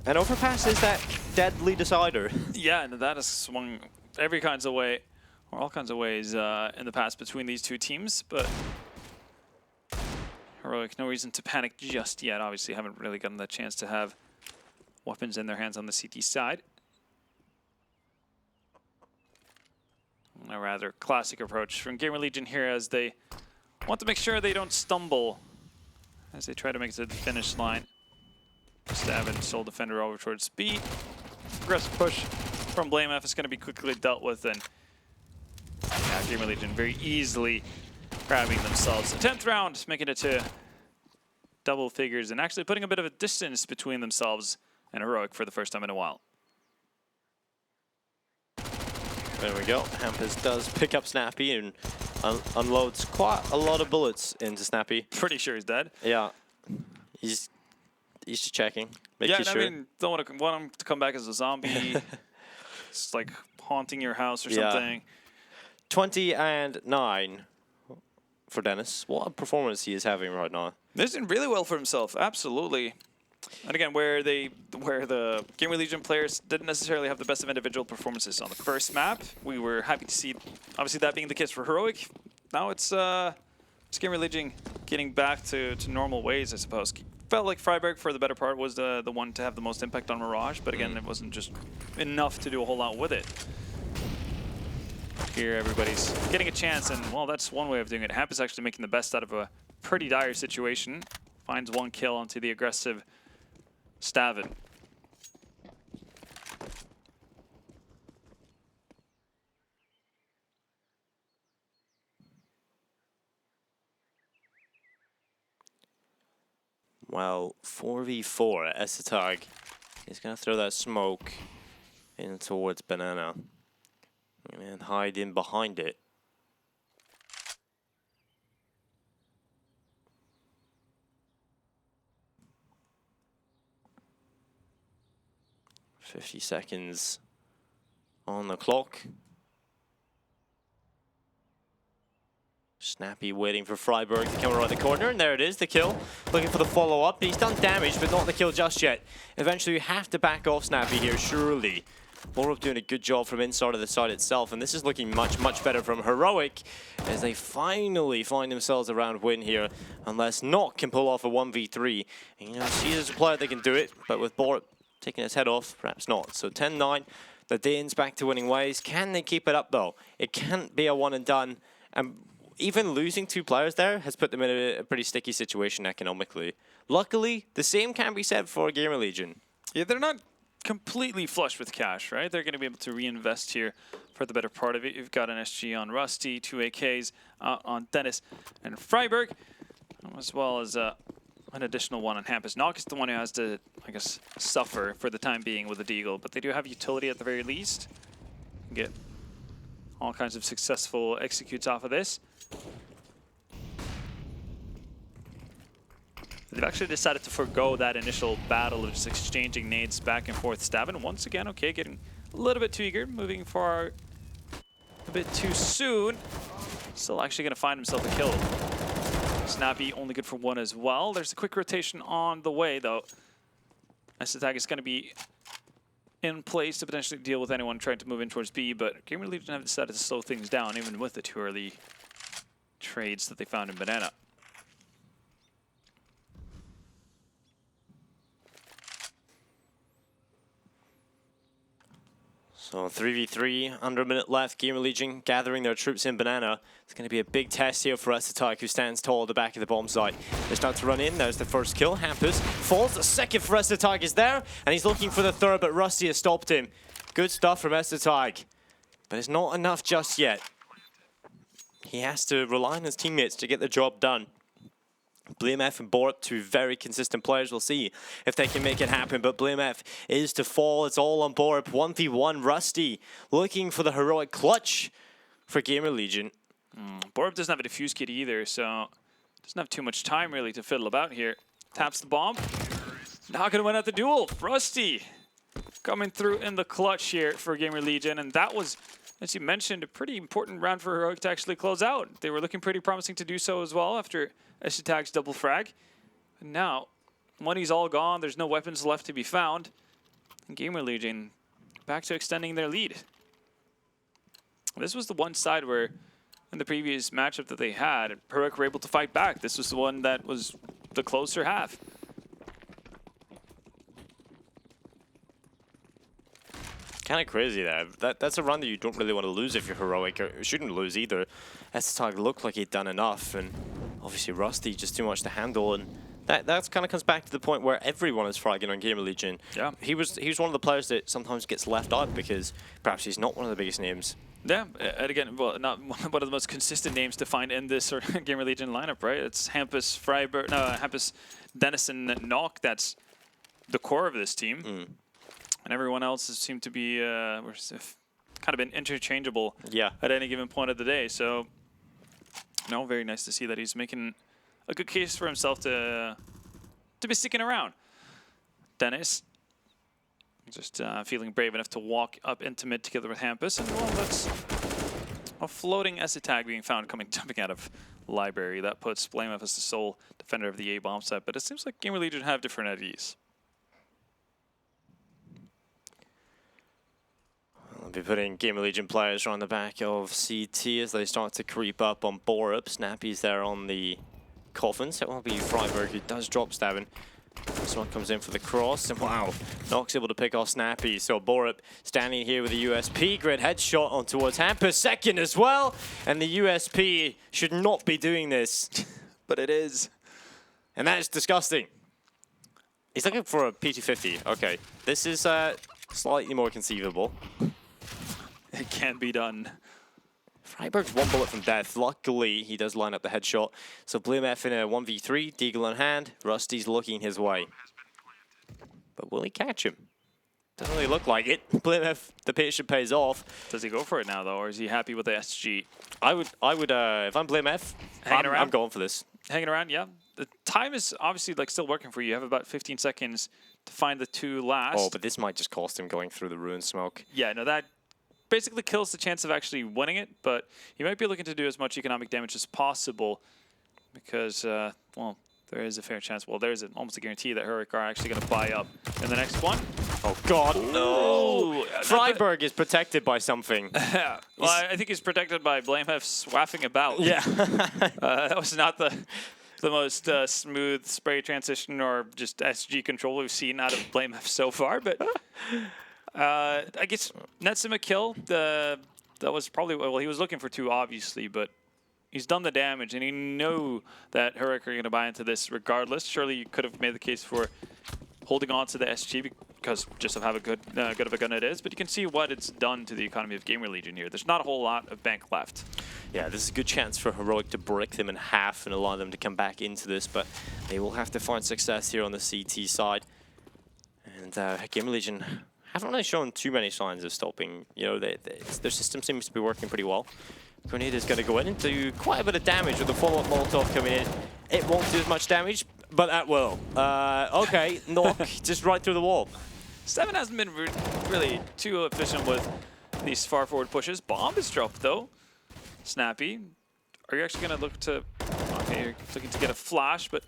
[SPEAKER 1] And Overpass is that deadly decider.
[SPEAKER 2] Yeah, and that has swung every kinds of way all kinds of ways in the past between these two teams, but Heroic, no reason to panic just yet. Obviously, haven't really gotten the chance to have weapons in their hands on the CT side. A rather classic approach from GamerLegion here, as they want to make sure they don't stumble as they try to make it to the finish line. Stabbing Soul Defender over towards B. Aggressive push from BlameF is going to be quickly dealt with, and yeah, GamerLegion very easily grabbing themselves the 10th round, making it to double figures and actually putting a bit of a distance between themselves and Heroic for the first time in a while.
[SPEAKER 1] There we go. Hampus does pick up Snappy and unloads quite a lot of bullets into Snappy.
[SPEAKER 2] Pretty sure he's dead.
[SPEAKER 1] Yeah. He's just checking.
[SPEAKER 2] Yeah,
[SPEAKER 1] sure.
[SPEAKER 2] I mean, don't want him to come back as a zombie. It's like haunting your house or something.
[SPEAKER 1] 20-9 for Dennis. What a performance he is having right now.
[SPEAKER 2] He's doing really well for himself, absolutely. And again, where the GamerLegion players didn't necessarily have the best of individual performances on the first map, we were happy to see, obviously, that being the case for Heroic. Now it's GamerLegion getting back to normal ways, I suppose. Felt like Freiburg, for the better part, was the one to have the most impact on Mirage, but again, it wasn't just enough to do a whole lot with it. Here, everybody's getting a chance, and, well, that's one way of doing it. Hamp is actually making the best out of a pretty dire situation. Finds one kill onto the aggressive Stavin.
[SPEAKER 1] Well, 4v4 at Esatag. He's going to throw that smoke in towards Banana and hide in behind it. $50 seconds on the clock. Snappy waiting for Freiburg to come around the corner, and there it is, the kill. Looking for the follow-up. He's done damage, but not the kill just yet. Eventually, you have to back off Snappy here, surely. Borup doing a good job from inside of the side itself, and this is looking much, much better from Heroic as they finally find themselves a round win here, unless Nock can pull off a 1v3. And, you know, Caesar's a player that can do it, but with Borup taking his head off, perhaps not. So 10-9, the Danes back to winning ways. Can they keep it up, though? It can't be a one and done. And even losing two players there has put them in a pretty sticky situation economically. Luckily, the same can be said for GamerLegion.
[SPEAKER 2] Yeah, they're not completely flush with cash, right? They're going to be able to reinvest here for the better part of it. You've got an SG on Rusty, 2 AKs on Dennis and Freiburg, as well as an additional one on Hampus. Nock is the one who has to, I guess, suffer for the time being with the Deagle, but they do have utility at the very least. Get all kinds of successful executes off of this. They've actually decided to forego that initial battle of just exchanging nades back and forth. Stavin, once again, okay, getting a little bit too eager, moving far a bit too soon. Still actually going to find himself a kill. Snappy only good for one as well. There's a quick rotation on the way, though. Esatag is going to be in place to potentially deal with anyone trying to move in towards B, but GamerLegion have decided to slow things down, even with the two early trades that they found in Banana.
[SPEAKER 1] So 3v3, under a minute left. GamerLegion gathering their troops in Banana. It's going to be a big test here for Esatag, who stands tall at the back of the bomb site. They start to run in. There's the first kill. Hampus falls. The second for Esatag is there, and he's looking for the third, but Rusty has stopped him. Good stuff from Esatag, but it's not enough just yet. He has to rely on his teammates to get the job done. BlameF and Borup, two very consistent players. We'll see if they can make it happen, but BlameF is to fall. It's all on Borup. 1v1, Rusty looking for the heroic clutch for GamerLegion.
[SPEAKER 2] Borup doesn't have a defuse kit either, so doesn't have too much time really to fiddle about here. Taps the bomb. Not going to win out the duel. Rusty coming through in the clutch here for GamerLegion, and that was, as you mentioned, a pretty important round for Heroic to actually close out. They were looking pretty promising to do so as well after Esatag's double frag. And now, money's all gone. There's no weapons left to be found. And GamerLegion back to extending their lead. This was the one side where, in the previous matchup that they had, Heroic were able to fight back. This was the one that was the closer half.
[SPEAKER 1] Kind of crazy there. That's a run that you don't really want to lose if you're Heroic. Or shouldn't lose either. STAG looked like he'd done enough, and obviously Rusty just too much to handle. And that kind of comes back to the point where everyone is fragging on GamerLegion.
[SPEAKER 2] Yeah.
[SPEAKER 1] He was one of the players that sometimes gets left out because perhaps he's not one of the biggest names.
[SPEAKER 2] Yeah, and again, well, not one of the most consistent names to find in this sort of GamerLegion lineup, right? It's Hampus, Freiberg, no, Hampus, Dennison, Nock. That's the core of this team. And everyone else seemed to be kind of been interchangeable at any given point of the day. So, no, very nice to see that he's making a good case for himself to be sticking around. Dennis, just feeling brave enough to walk up into mid together with Hampus. And, well, that's a floating S tag being found jumping out of library. That puts BlameF as the sole defender of the A-bomb set. But it seems like GamerLegion have different ideas.
[SPEAKER 1] I'll be putting GamerLegion players around the back of CT as they start to creep up on Borup. Snappy's there on the coffins. It will be Freiberg who does drop stabbing. This one comes in for the cross, and wow, Nock's able to pick off Snappy. So Borup standing here with a USP grid headshot on towards Hampus, second as well. And the USP should not be doing this, but it is. And that is disgusting. He's looking for a PT50. Okay, this is slightly more conceivable.
[SPEAKER 2] It can be done.
[SPEAKER 1] Freiberg's one bullet from death. Luckily, he does line up the headshot. So BlameF in a 1v3, Deagle in hand. Rusty's looking his way. But will he catch him? Doesn't really look like it. BlameF, the patient pays off.
[SPEAKER 2] Does he go for it now, though, or is he happy with the SG?
[SPEAKER 1] I would, if I'm BlameF, I'm going for this.
[SPEAKER 2] Hanging around, yeah. The time is obviously like still working for you. You have about 15 seconds to find the two last.
[SPEAKER 1] Oh, but this might just cost him going through the ruin smoke.
[SPEAKER 2] Yeah, no, that basically kills the chance of actually winning it, but you might be looking to do as much economic damage as possible because, well, there is a fair chance. Well, there's almost a guarantee that Heroic are actually going to buy up in the next one.
[SPEAKER 1] Oh, God, no! Freiberg is protected by something.
[SPEAKER 2] Yeah, well, I think he's protected by BlameF swaffing about.
[SPEAKER 1] Yeah.
[SPEAKER 2] That was not the most smooth spray transition or just SG control we've seen out of BlameF so far, but I guess nets him a kill. That was probably, well, he was looking for two, obviously, but he's done the damage, and he knew that Heroic are going to buy into this regardless. Surely you could have made the case for holding on to the SG because just of how good of a gun it is, but you can see what it's done to the economy of GamerLegion here. There's not a whole lot of bank left.
[SPEAKER 1] Yeah, this is a good chance for Heroic to break them in half and allow them to come back into this, but they will have to find success here on the CT side. And GamerLegion haven't really shown too many signs of stopping. You know, their system seems to be working pretty well. Grenade is going to go in and do quite a bit of damage with the follow-up Molotov coming in. It won't do as much damage, but that will. Okay, Nock just right through the wall.
[SPEAKER 2] Seven hasn't been really too efficient with these far forward pushes. Bomb is dropped though. Snappy, are you actually going to look to? Okay, you're looking to get a flash, but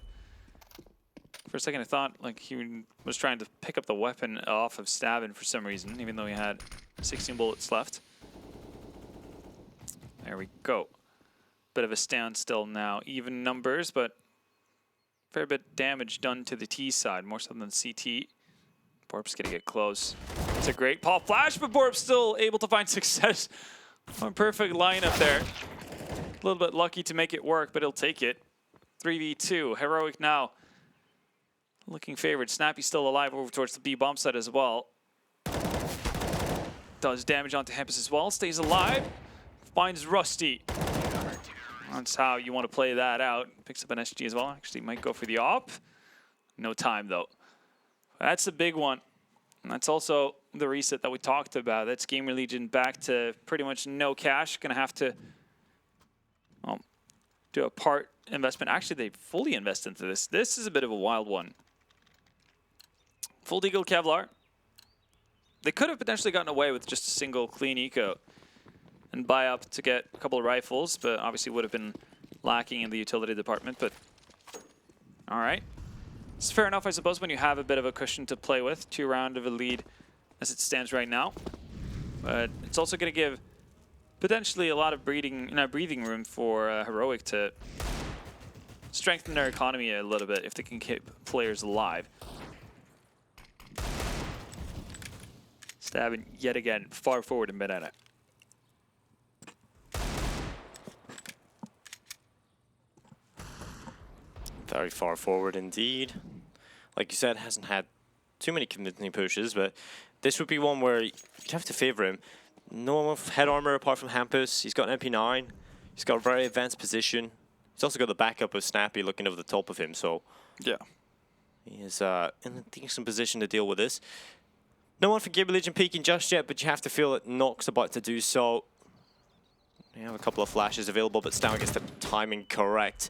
[SPEAKER 2] for a second I thought like he was trying to pick up the weapon off of Stabbin for some reason, even though he had 16 bullets left. There we go. Bit of a standstill now. Even numbers, but fair bit damage done to the T side, more so than CT. Borp's gonna get close. It's a great pop flash, but Borp's still able to find success. One perfect lineup there. A little bit lucky to make it work, but he'll take it. 3v2. Heroic now looking favored. Snappy still alive over towards the B bomb side as well. Does damage onto Hampus as well. Stays alive. Finds Rusty. That's how you want to play that out. Picks up an SG as well. Actually might go for the op. No time though. That's a big one. And that's also the reset that we talked about. That's GamerLegion back to pretty much no cash. Gonna have to do a part investment. Actually, they fully invest into this. This is a bit of a wild one. Full Deagle Kevlar. They could have potentially gotten away with just a single clean eco and buy up to get a couple of rifles, but obviously would have been lacking in the utility department. But all right. It's fair enough, I suppose, when you have a bit of a cushion to play with. 2 round of a lead as it stands right now. But it's also going to give potentially a lot of breathing room for Heroic to strengthen their economy a little bit if they can keep players alive. Stabbing yet again far forward in Banana.
[SPEAKER 1] Very far forward indeed. Like you said, hasn't had too many convincing pushes, but this would be one where you'd have to favor him. No one with head armor apart from Hampus. He's got an MP9. He's got a very advanced position. He's also got the backup of Snappy looking over the top of him, so
[SPEAKER 2] yeah,
[SPEAKER 1] he is in a decent position to deal with this. No one for GamerLegion peeking just yet, but you have to feel that Nox about to do so. You have a couple of flashes available, but Stout gets the timing correct.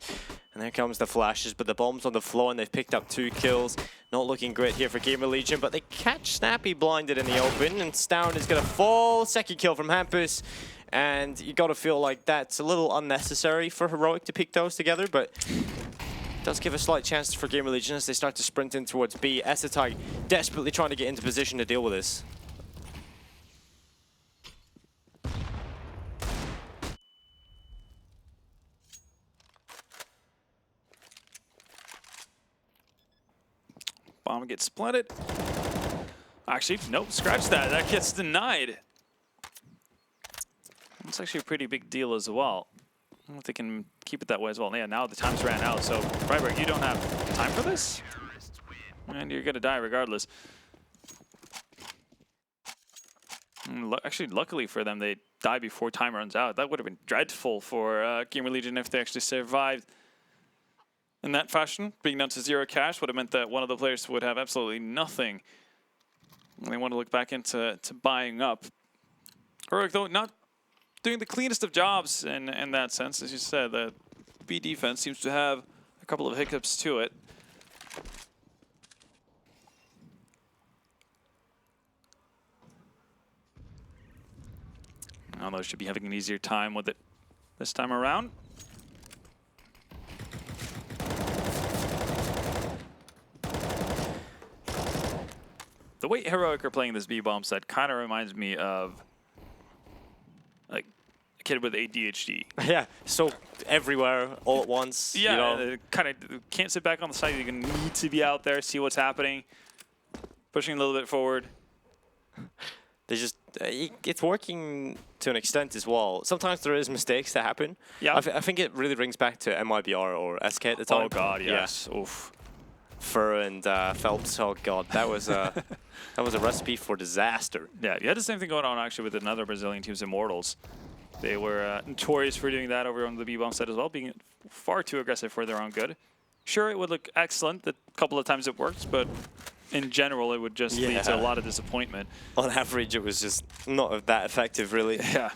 [SPEAKER 1] And there comes the flashes, but the bomb's on the floor, and they've picked up 2 kills. Not looking great here for GamerLegion, but they catch Snappy blinded in the open, and Stout is going to fall. Second kill from Hampus, and you got to feel like that's a little unnecessary for Heroic to pick those together, but it does give a slight chance for GamerLegion as they start to sprint in towards B. Essetag desperately trying to get into position to deal with this.
[SPEAKER 2] Bomb gets splatted. Actually, nope, scratch that. That gets denied. That's actually a pretty big deal as well. I don't know if they can keep it that way as well. Yeah, now the time's ran out, so Ryberg, you don't have time for this? And you're gonna die regardless. Actually, luckily for them, they die before time runs out. That would have been dreadful for GamerLegion if they actually survived in that fashion. Being down to 0 cash would have meant that one of the players would have absolutely nothing. And they want to look back into buying up. Heroic, though, not doing the cleanest of jobs in that sense. As you said, the B defense seems to have a couple of hiccups to it. Although should be having an easier time with it this time around. The way Heroic are playing this B-bomb set kind of reminds me of like a kid with ADHD.
[SPEAKER 1] Yeah, so everywhere, all at once.
[SPEAKER 2] Yeah,
[SPEAKER 1] you know?
[SPEAKER 2] Kind of can't sit back on the side. You need to be out there, see what's happening, pushing a little bit forward.
[SPEAKER 1] They just, it's working to an extent as well. Sometimes there is mistakes that happen.
[SPEAKER 2] Yeah.
[SPEAKER 1] I think it really rings back to MYBR or SK at the time.
[SPEAKER 2] Oh God, yes. Yeah. Oof.
[SPEAKER 1] Fur and Phelps. Oh God, that was that was a recipe for disaster.
[SPEAKER 2] Yeah, you had the same thing going on actually with another Brazilian team's Immortals. They were notorious for doing that over on the B-bomb set as well, being far too aggressive for their own good. Sure, it would look excellent the couple of times it worked, but in general, it would just lead to a lot of disappointment.
[SPEAKER 1] On average, it was just not that effective, really.
[SPEAKER 2] Yeah.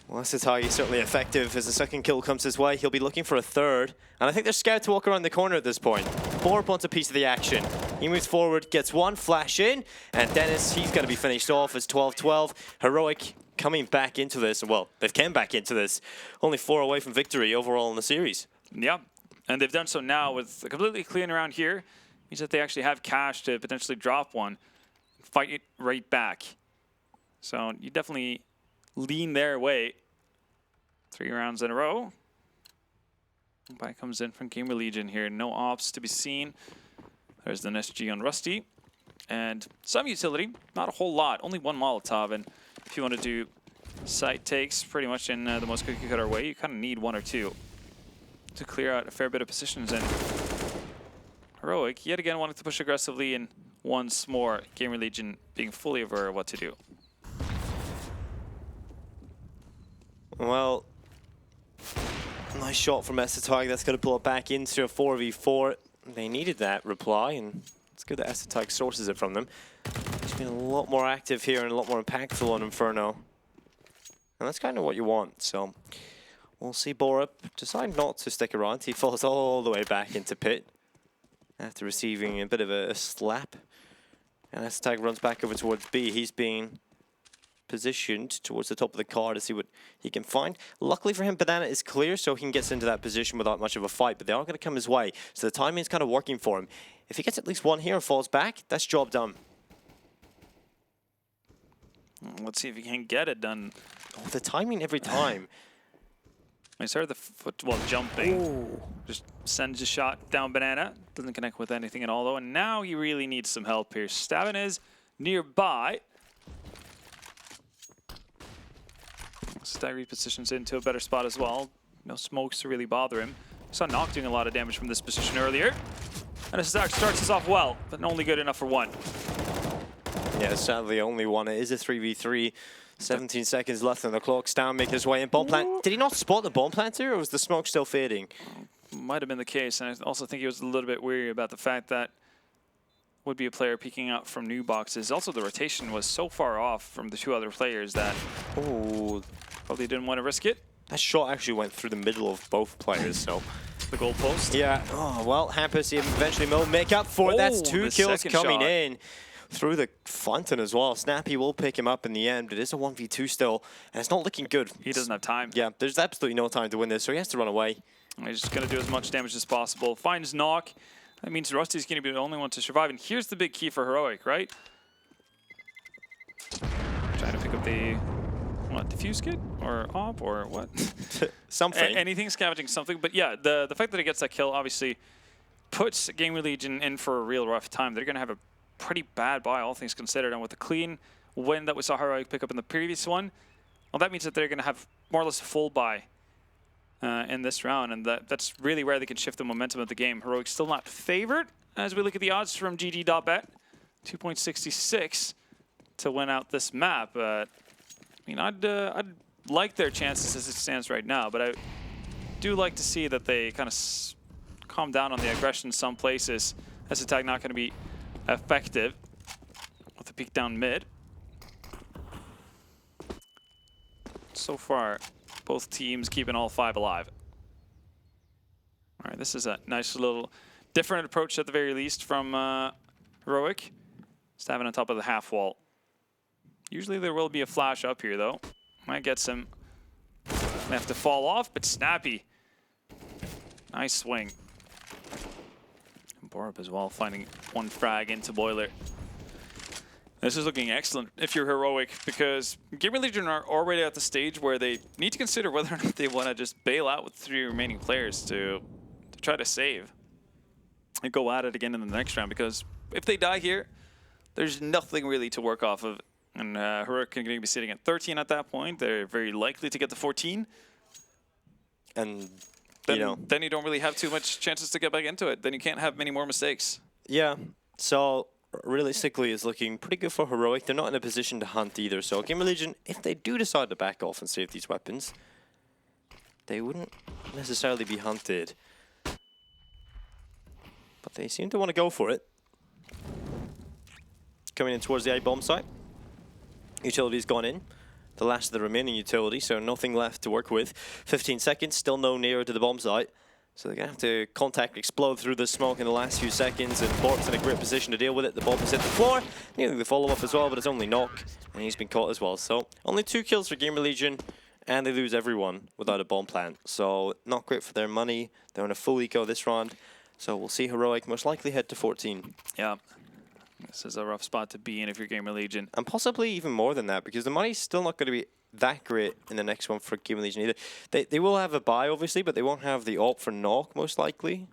[SPEAKER 1] Well, Satagi certainly effective as the second kill comes his way. He'll be looking for a third. And I think they're scared to walk around the corner at this point. Borup wants a piece of the action. He moves forward, gets one, flash in. And Dennis, he's going to be finished off as 12-12. Heroic coming back into this. Well, they've come back into this. Only 4 away from victory overall in the series.
[SPEAKER 2] Yeah, and they've done so now with a completely clean around here. Means that they actually have cash to potentially drop one, fight it right back. So you definitely lean their way. 3 rounds in a row. Buy comes in from GamerLegion here. No ops to be seen. There's an SG on Rusty. And some utility, not a whole lot. Only 1 Molotov. And if you want to do site takes pretty much in the most cookie cutter way, you kind of need 1 or 2 to clear out a fair bit of positions. And Heroic, yet again, wanting to push aggressively, and once more, GamerLegion being fully aware of what to do.
[SPEAKER 1] Well, nice shot from Essetag. That's going to pull it back into a 4v4. They needed that reply, and it's good that Essetag sources it from them. He's been a lot more active here and a lot more impactful on Inferno. And that's kind of what you want, so we'll see Borup decide not to stick around. He falls all the way back into pit after receiving a bit of a slap. And Essetag runs back over towards B. He's being positioned towards the top of the car to see what he can find. Luckily for him, Banana is clear, so he gets into that position without much of a fight, but they are going to come his way. So the timing is kind of working for him. If he gets at least 1 here and falls back, that's job done.
[SPEAKER 2] Let's see if he can get it done.
[SPEAKER 1] Oh, the timing every time.
[SPEAKER 2] I started the football jumping.
[SPEAKER 1] Ooh.
[SPEAKER 2] Just sends a shot down banana. Doesn't connect with anything at all, though. And now he really needs some help here. Stavin is nearby. Stag repositions into a better spot as well. No smokes to really bother him. Saw Nock doing a lot of damage from this position earlier. And Stag starts us off well, but only good enough for one.
[SPEAKER 1] Yeah, sadly only one. It is a 3v3. 17 seconds left on the clock. Stan making his way in. Bomb plant. Did he not spot the bomb plant here, or was the smoke still fading?
[SPEAKER 2] Might have been the case, and I also think he was a little bit weary about the fact that would be a player peeking out from new boxes. Also, the rotation was so far off from the two other players that probably didn't want to risk it.
[SPEAKER 1] That shot actually went through the middle of both players, so.
[SPEAKER 2] The goalpost.
[SPEAKER 1] Yeah. Oh, well, Hampus eventually will make up for it. That's 2 kills coming in. Through the fountain as well. Snappy will pick him up in the end. It is a 1v2 still, and it's not looking good.
[SPEAKER 2] He doesn't have time.
[SPEAKER 1] Yeah, there's absolutely no time to win this, so he has to run away.
[SPEAKER 2] He's just going to do as much damage as possible. Finds Nock. That means Rusty's going to be the only one to survive, and here's the big key for Heroic, right? Trying to pick up the, what, defuse kit? Or op, or what?
[SPEAKER 1] Something.
[SPEAKER 2] Anything, scavenging something. But yeah, the fact that he gets that kill obviously puts GamerLegion in for a real rough time. They're going to have a pretty bad buy, all things considered, and with the clean win that we saw Heroic pick up in the previous one, well, that means that they're going to have more or less a full buy in this round, and that's really where they can shift the momentum of the game. Heroic's still not favored as we look at the odds from GG.Bet, 2.66 to win out this map. I mean, I'd like their chances as it stands right now, but I do like to see that they kind of calm down on the aggression in some places. As attack not going to be effective with the peek down mid. So far, both teams keeping all 5 alive. All right, this is a nice little different approach at the very least from Heroic. Stabbing on top of the half wall. Usually there will be a flash up here though. Might get some. Might have to fall off, but Snappy. Nice swing. Borup as well, finding one frag into Boiler. This is looking excellent if you're Heroic, because GamerLegion are already at the stage where they need to consider whether or not they want to just bail out with 3 remaining players to try to save and go at it again in the next round, because if they die here, there's nothing really to work off of. And Heroic are going to be sitting at 13 at that point. They're very likely to get to 14.
[SPEAKER 1] And
[SPEAKER 2] then you don't really have too much chances to get back into it. Then you can't have many more mistakes.
[SPEAKER 1] Yeah, so realistically it's looking pretty good for Heroic. They're not in a position to hunt either, so GamerLegion, if they do decide to back off and save these weapons, they wouldn't necessarily be hunted. But they seem to want to go for it. Coming in towards the A-bomb site. Utility's gone in. The last of the remaining utility, so nothing left to work with. 15 seconds, still no nearer to the bomb site. So they're going to have to contact explode through the smoke in the last few seconds, and Bort's in a great position to deal with it. The bomb has hit the floor. Nearly the follow-up as well, but it's only Nock, and he's been caught as well. So only 2 kills for GamerLegion, and they lose everyone without a bomb plant. So not great for their money. They're on a full eco this round. So we'll see Heroic most likely head to 14.
[SPEAKER 2] Yeah. This is a rough spot to be in if you're GamerLegion.
[SPEAKER 1] And possibly even more than that, because the money's still not going to be that great in the next one for GamerLegion either. They will have a buy, obviously, but they won't have the op for Nock, most likely.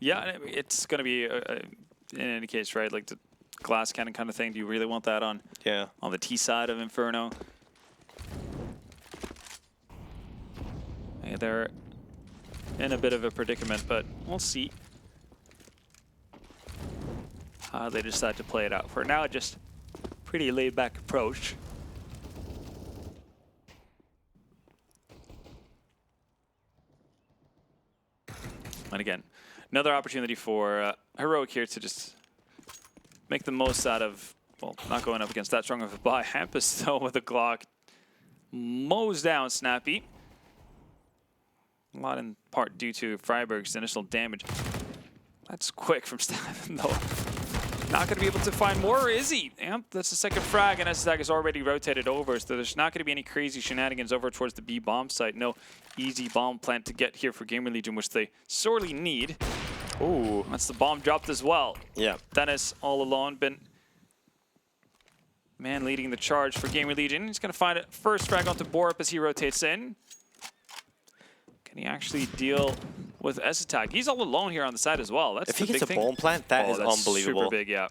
[SPEAKER 2] Yeah, it's going to be, in any case, right, like the glass cannon kind of thing. Do you really want that on the T side of Inferno? Yeah, they're in a bit of a predicament, but we'll see how they decide to play it out. For now, just pretty laid-back approach. And again, another opportunity for Heroic here to just make the most out of, well, not going up against that strong of a buy. Hampus, though, with a Glock, mows down Snappy. A lot in part due to Freiberg's initial damage. That's quick from Stavin, though. Not going to be able to find more, or is he? Yep, that's the second frag, and SZAG is already rotated over, so there's not going to be any crazy shenanigans over towards the B bomb site. No easy bomb plant to get here for GamerLegion, which they sorely need. Ooh, that's the bomb dropped as well.
[SPEAKER 1] Yeah.
[SPEAKER 2] Dennis all alone, been Man leading the charge for GamerLegion. He's going to find it first frag onto Borup as he rotates in. Can he actually deal with S-Attack? He's all alone here on the side as well. That's
[SPEAKER 1] if
[SPEAKER 2] the
[SPEAKER 1] he
[SPEAKER 2] big
[SPEAKER 1] gets a
[SPEAKER 2] thing.
[SPEAKER 1] bomb plant, that is
[SPEAKER 2] that's
[SPEAKER 1] unbelievable.
[SPEAKER 2] Super big, yeah.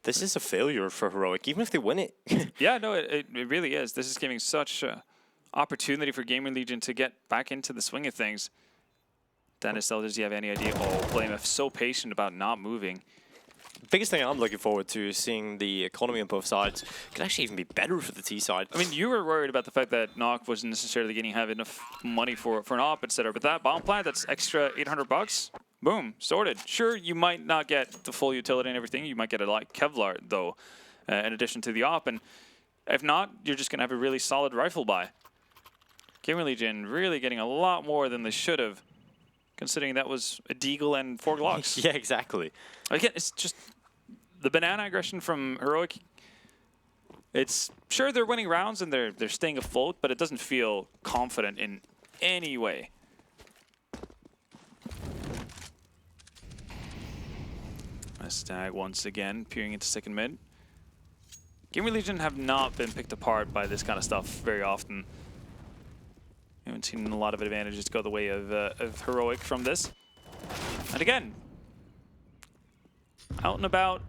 [SPEAKER 1] This is a failure for Heroic, even if they win it.
[SPEAKER 2] Yeah, no, it really is. This is giving such opportunity for GamerLegion to get back into the swing of things. Dennis, though, does he have any idea? Oh, BlameF so patient about not moving.
[SPEAKER 1] Biggest thing I'm looking forward to is seeing the economy on both sides. Could actually even be better for the T side.
[SPEAKER 2] I mean, you were worried about the fact that Nock wasn't necessarily going to have enough money for an op, etc. But that bomb plant, that's extra $800. Boom, sorted. Sure, you might not get the full utility and everything. You might get a like Kevlar, though, in addition to the op. And if not, you're just going to have a really solid rifle buy. GamerLegion really getting a lot more than they should have, considering that was a Deagle and 4 Glocks.
[SPEAKER 1] Yeah, exactly.
[SPEAKER 2] Again, it's just the banana aggression from Heroic. It's sure they're winning rounds and they're staying afloat, but it doesn't feel confident in any way. Stag once again peering into second mid. GamerLegion have not been picked apart by this kind of stuff very often. We haven't seen a lot of advantages go the way of Heroic from this. And again, out and about.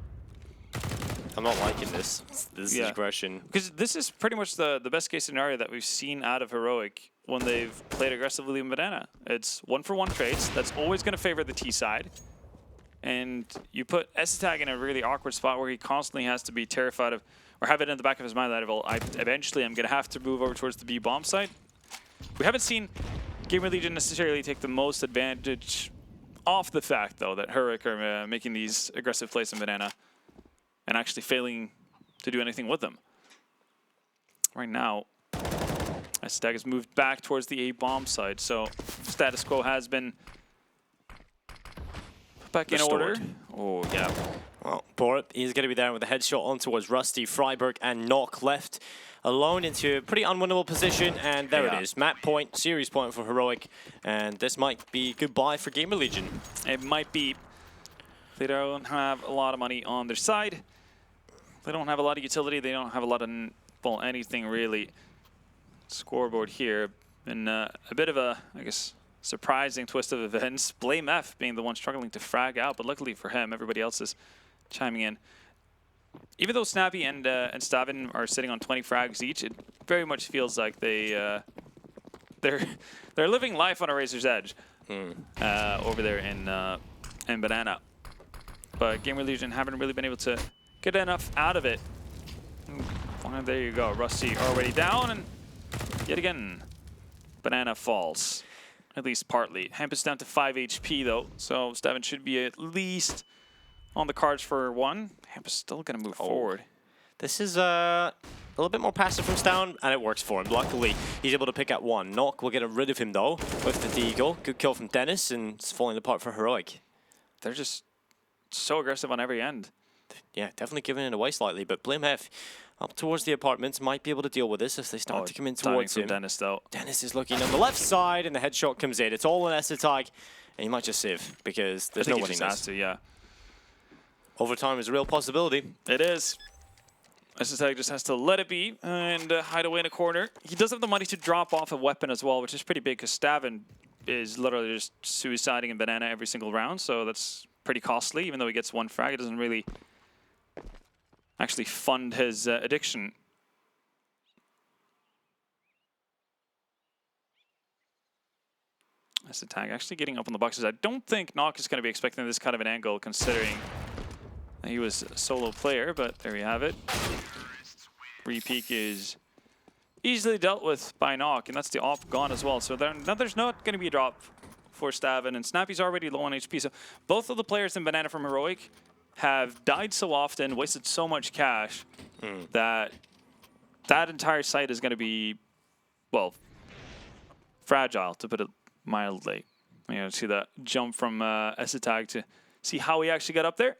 [SPEAKER 1] I'm not liking this. This is aggression.
[SPEAKER 2] Because this is pretty much the best case scenario that we've seen out of Heroic when they've played aggressively in Banana. It's 1-for-1 trades. That's always going to favor the T side. And you put S-Tag in a really awkward spot where he constantly has to be terrified of, or have it in the back of his mind that eventually I'm going to have to move over towards the B bomb site. We haven't seen GamerLegion necessarily take the most advantage off the fact, though, that Heroic are making these aggressive plays in Banana and actually failing to do anything with them. Right now, S-Tag has moved back towards the A bomb site, so status quo has been back in order. Oh, yeah.
[SPEAKER 1] Well, Borup, he's going to be there with a headshot on towards Rusty, Freiberg, and Nock left alone into a pretty unwinnable position. And there it is. Map point, series point for Heroic. And this might be goodbye for GamerLegion.
[SPEAKER 2] It might be. They don't have a lot of money on their side. They don't have a lot of utility. They don't have a lot of, well, anything really. Scoreboard here. And a bit of a, I guess, surprising twist of events. BlameF being the one struggling to frag out, but luckily for him, everybody else is chiming in. Even though Snappy and Stavin are sitting on 20 frags each, it very much feels like they're living life on a razor's edge over there in Banana. But GamerLegion haven't really been able to get enough out of it. And there you go, Rusty already down, and yet again, Banana falls. At least partly. Hemp is down to 5 HP though, so Stavin should be at least on the cards for one. Hemp is still going to move forward.
[SPEAKER 1] This is a little bit more passive from Stavin, and it works for him. Luckily, he's able to pick out one. Nock will get rid of him though with the Deagle. Good kill from Dennis, and it's falling apart for Heroic.
[SPEAKER 2] They're just so aggressive on every end.
[SPEAKER 1] Yeah, definitely giving it away slightly, but BlameF up towards the apartments might be able to deal with this as they start to come in towards him.
[SPEAKER 2] Dennis, though.
[SPEAKER 1] Dennis is looking on the left side, and the headshot comes in. It's all an S-Attack, and he might just save because there's no winning this.
[SPEAKER 2] Yeah.
[SPEAKER 1] Overtime is a real possibility.
[SPEAKER 2] It is. S-Attack just has to let it be and hide away in a corner. He does have the money to drop off a weapon as well, which is pretty big because Stavin is literally just suiciding in Banana every single round, so that's pretty costly. Even though he gets one frag, it doesn't really actually fund his addiction. S-Attack actually getting up on the boxes. I don't think Nock is going to be expecting this kind of an angle, considering he was a solo player, but there you have it. Re-peek is easily dealt with by Nock, and that's the op gone as well. So now there's not going to be a drop for Stavin, and Snappy's already low on HP. So both of the players in Banana from Heroic have died so often, wasted so much cash, that entire site is going to be, well, fragile, to put it mildly. You know, see that jump from S-Attack to see how he actually got up there.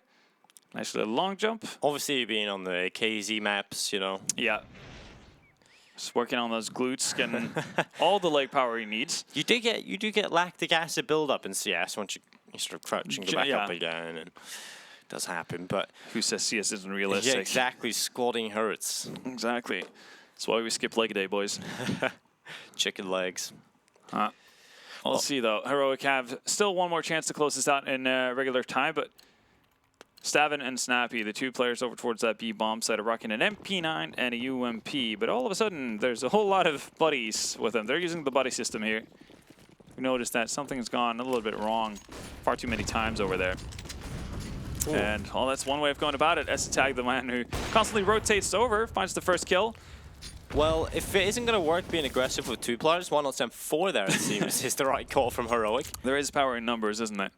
[SPEAKER 2] Nice little long jump.
[SPEAKER 1] Obviously, being on the KZ maps, you know.
[SPEAKER 2] Yeah. Just working on those glutes, getting all the leg power he needs.
[SPEAKER 1] You do get lactic acid buildup in CS once you sort of crouch and go back up again. And does happen, but
[SPEAKER 2] who says CS isn't realistic?
[SPEAKER 1] yeah, exactly. Squatting hurts.
[SPEAKER 2] Exactly. That's why we skip leg day, boys.
[SPEAKER 1] Chicken legs.
[SPEAKER 2] We'll see, though. Heroic have still one more chance to close this out in regular time, but Stavin and Snappy, the two players over towards that B bomb site, are rocking an MP9 and a UMP, but all of a sudden, there's a whole lot of buddies with them. They're using the buddy system here. We noticed that something's gone a little bit wrong far too many times over there. Ooh. And, well, that's one way of going about it. Tag, the man who constantly rotates over, finds the first kill.
[SPEAKER 1] Well, if it isn't going to work being aggressive with 2 players, why not send 4 there, it seems, is the right call from Heroic.
[SPEAKER 2] There is power in numbers, isn't it?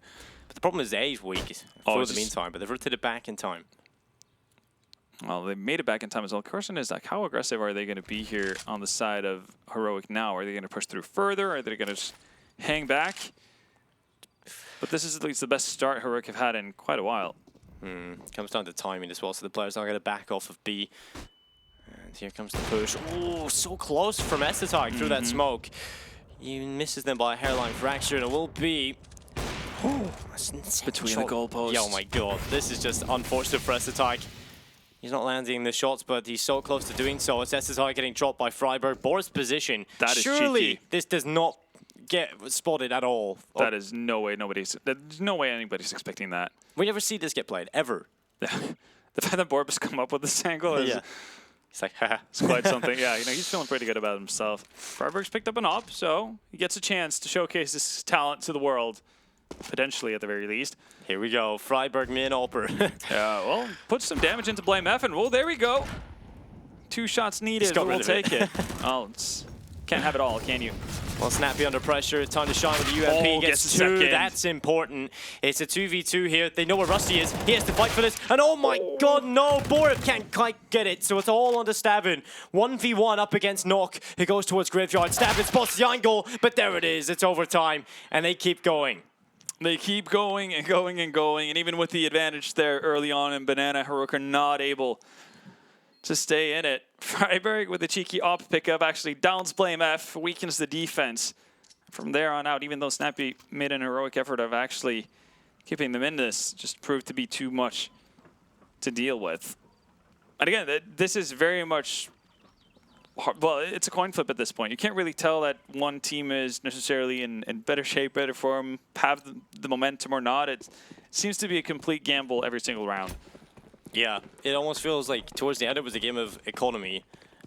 [SPEAKER 1] But the problem is A is weak for the meantime, but they've rotated back in time.
[SPEAKER 2] Well, they made it back in time as well. The question is, like, how aggressive are they going to be here on the side of Heroic now? Are they going to push through further? Are they going to just hang back? But this is at least the best start Heroic have had in quite a while.
[SPEAKER 1] Comes down to timing as well, so the players are going to back off of B. And here comes the push. Oh, so close from Estetag through that smoke. He misses them by a hairline fracture, and it will be
[SPEAKER 2] between the goalposts.
[SPEAKER 1] Yeah, oh my god, this is just unfortunate for Estetag. He's not landing the shots, but he's so close to doing so. It's Estetag getting dropped by Freiburg. Boris' position.
[SPEAKER 2] That is
[SPEAKER 1] surely
[SPEAKER 2] cheeky.
[SPEAKER 1] This does not get spotted at all.
[SPEAKER 2] That is no way there's no way anybody's expecting that.
[SPEAKER 1] We never see this get played, ever.
[SPEAKER 2] The fact that Borbis come up with this angle is...
[SPEAKER 1] Yeah. He's like, haha.
[SPEAKER 2] It's quite something. Yeah, you know, he's feeling pretty good about himself. Freiburg's picked up an op, so he gets a chance to showcase his talent to the world. Potentially, at the very least.
[SPEAKER 1] Here we go. Freiburg min-opper.
[SPEAKER 2] Yeah, well, put some damage into Blame F, and well, there we go. 2 shots needed, but we'll take it. Oh, can't have it all, can you?
[SPEAKER 1] Well, Snappy under pressure. Time to shine with the UMP.
[SPEAKER 2] Oh,
[SPEAKER 1] gets 2. That's important. It's a 2v2 here. They know where Rusty is. He has to fight for this. And oh my god, no! Borev can't quite get it. So it's all on to Stavin. 1v1 up against Nock, who goes towards Graveyard. Stavin spots the angle, but there it is. It's overtime. And they keep going.
[SPEAKER 2] They keep going and going and going. And even with the advantage there early on in Banana, Heroic are not able to stay in it. Freiburg with a cheeky op pickup actually downs Blame F, weakens the defense. From there on out, even though Snappy made an heroic effort of actually keeping them in this, just proved to be too much to deal with. And again, this is very much hard. Well, it's a coin flip at this point. You can't really tell that one team is necessarily in better shape, better form, have the momentum or not. It seems to be a complete gamble every single round.
[SPEAKER 1] Yeah, it almost feels like towards the end it was a game of economy,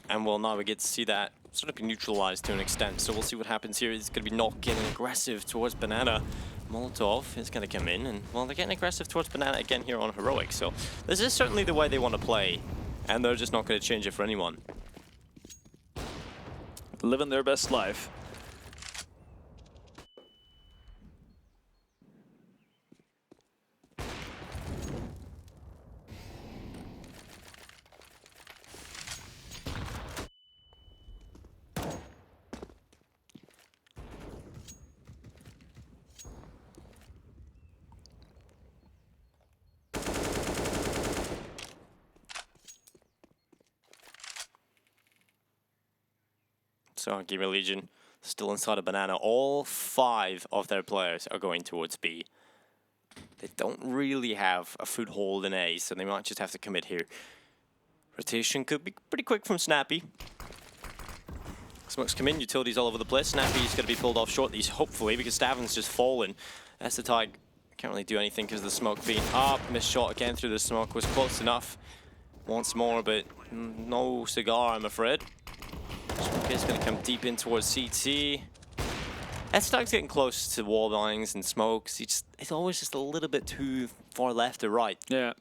[SPEAKER 1] and well, now we get to see that sort of be neutralized to an extent. So we'll see what happens here. It's going to be Nock getting aggressive towards Banana. Molotov is going to come in, and well, they're getting aggressive towards Banana again here on Heroic. So this is certainly the way they want to play, and they're just not going to change it for anyone.
[SPEAKER 2] Living their best life.
[SPEAKER 1] So GamerLegion still inside a Banana. All 5 of their players are going towards B. They don't really have a foothold in A, so they might just have to commit here. Rotation could be pretty quick from Snappy. Smokes come in, utilities all over the place. Snappy's going to be pulled off shortly, hopefully, because Stavin's just fallen. Estetag can't really do anything because the smoke being up. Missed shot again through the smoke, was close enough once more, but no cigar, I'm afraid. Smoke is going to come deep in towards CT. Estetag's getting close to wall lines and smokes. It's always just a little bit too far left or right.
[SPEAKER 2] Yeah.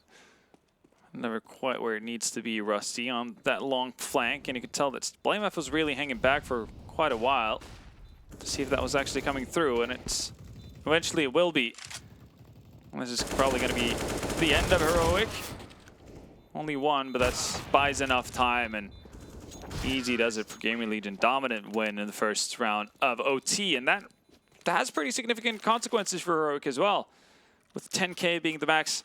[SPEAKER 2] Never quite where it needs to be, Rusty, on that long flank. And you could tell that Blame F was really hanging back for quite a while to see if that was actually coming through. And eventually it will be. And this is probably going to be the end of Heroic. Only 1, but that buys enough time. And easy does it for GamerLegion. Dominant win in the first round of OT. And that has pretty significant consequences for Heroic as well, with 10K being the max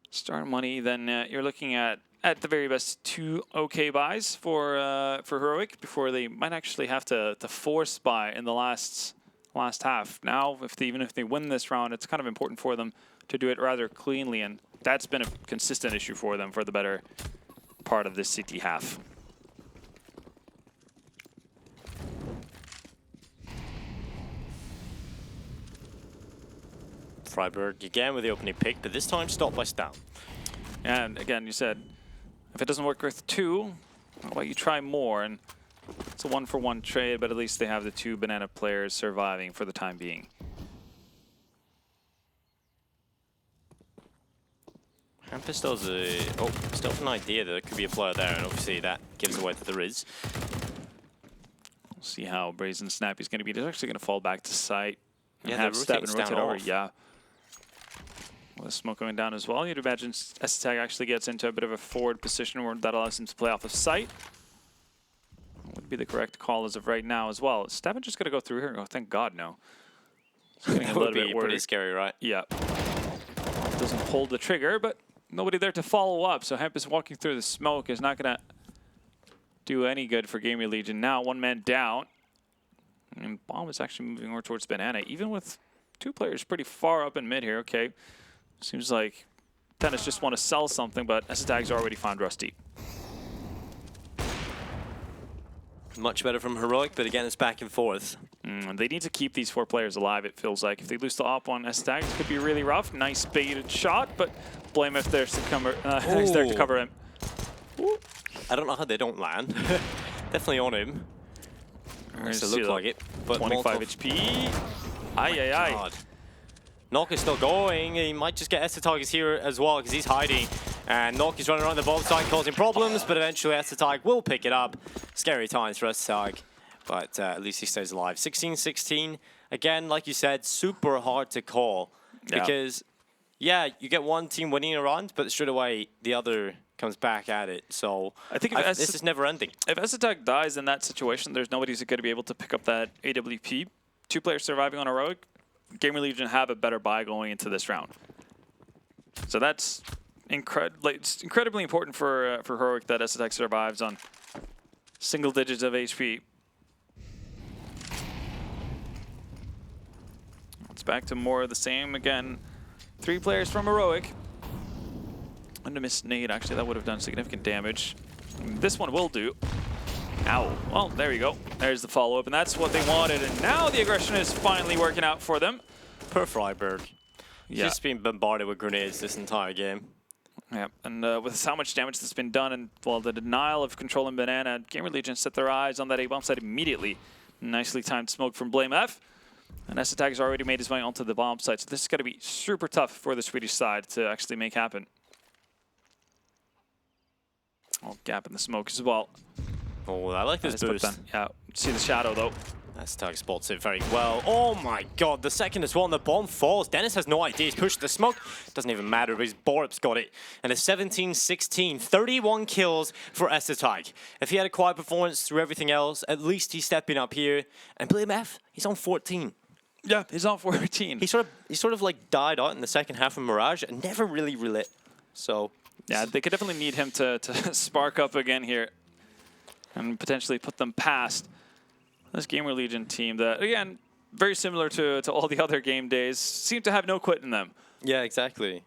[SPEAKER 2] start money. Then you're looking at the very best 2 OK buys for Heroic before they might actually have to force buy in the last last half. Now, even if they win this round, it's kind of important for them to do it rather cleanly, and that's been a consistent issue for them for the better part of this city half.
[SPEAKER 1] Freiburg again with the opening pick, but this time stopped by Stam.
[SPEAKER 2] And again, you said, if it doesn't work with 2, how about you try more? And it's a 1-for-1 trade, but at least they have the 2 banana players surviving for the time being.
[SPEAKER 1] Hampus still has an idea that there could be a player there, and obviously that gives away that there is.
[SPEAKER 2] We'll see how Brazen Snappy's going to be. They're actually going to fall back to site. And
[SPEAKER 1] Yeah,
[SPEAKER 2] have Stab and rotate over.
[SPEAKER 1] off.
[SPEAKER 2] Yeah. With smoke going down as well, you'd imagine STAG actually gets into a bit of a forward position where that allows him to play off of sight. Would be the correct call as of right now as well. Stab just going to go through here. Oh, thank God, no. It's getting a
[SPEAKER 1] That would
[SPEAKER 2] little
[SPEAKER 1] be
[SPEAKER 2] bit worried.
[SPEAKER 1] pretty scary, right?
[SPEAKER 2] Yeah. Doesn't pull the trigger, but nobody there to follow up. So Hempus walking through the smoke is not going to do any good for GamerLegion. Now 1 man down. And Bomb is actually moving more towards Banana, even with 2 players pretty far up in mid here. Okay. Seems like Tennis just want to sell something, but STAG's already found Rusty.
[SPEAKER 1] Much better from Heroic, but again, it's back and forth.
[SPEAKER 2] They need to keep these 4 players alive, it feels like. If they lose the op on STAG, it could be really rough. Nice baited shot, but blame if there's to cover him.
[SPEAKER 1] Ooh. I don't know how they don't land. Definitely on him. Does it look like it? But
[SPEAKER 2] 25 HP. Aye.
[SPEAKER 1] Knock is still going. He might just get Estetag here as well because he's hiding. And Knock is running around the bomb site causing problems, but eventually Estetag will pick it up. Scary times for Estetag, but at least he stays alive. 16-16. Again, like you said, super hard to call because, yeah, you get one team winning a round, but straight away the other comes back at it. So
[SPEAKER 2] I think
[SPEAKER 1] this is never ending.
[SPEAKER 2] If Estetag dies in that situation, there's nobody who's going to be able to pick up that AWP. 2 players surviving on Heroic. GamerLegion have a better buy going into this round. So that's it's incredibly important for Heroic that STAG survives on single digits of HP. It's back to more of the same again. 3 players from Heroic. And a missed nade, actually, that would have done significant damage. This one will do. Ow. Well, there you go. There's the follow-up, and that's what they wanted. And now the aggression is finally working out for them.
[SPEAKER 1] Per Freiburg. He's
[SPEAKER 2] Yeah.
[SPEAKER 1] just been bombarded with grenades this entire game.
[SPEAKER 2] Yeah, and with how much damage that's been done, and well, the denial of controlling Banana, GamerLegion set their eyes on that A-bomb site immediately. Nicely timed smoke from Blame F. And STAG has already made his way onto the bomb site, so this is going to be super tough for the Swedish side to actually make happen. Oh, gap in the smoke as well.
[SPEAKER 1] Oh, I like this boost.
[SPEAKER 2] Yeah, see the shadow though.
[SPEAKER 1] STAG spots it very well. Oh my God, the second as well, and the bomb falls. Dennis has no idea. He's pushed the smoke. Doesn't even matter, but his Borup's got it. And it's 17-16, 31 kills for STAG. If he had a quiet performance through everything else, at least he's stepping up here. And Blame F, he's on 14.
[SPEAKER 2] Yeah, he's on 14.
[SPEAKER 1] He sort of like died out in the second half of Mirage and never really relit. So
[SPEAKER 2] yeah, they could definitely need him to spark up again here and potentially put them past this GamerLegion team that, again, very similar to all the other game days, seem to have no quit in them.
[SPEAKER 1] yeah, exactly.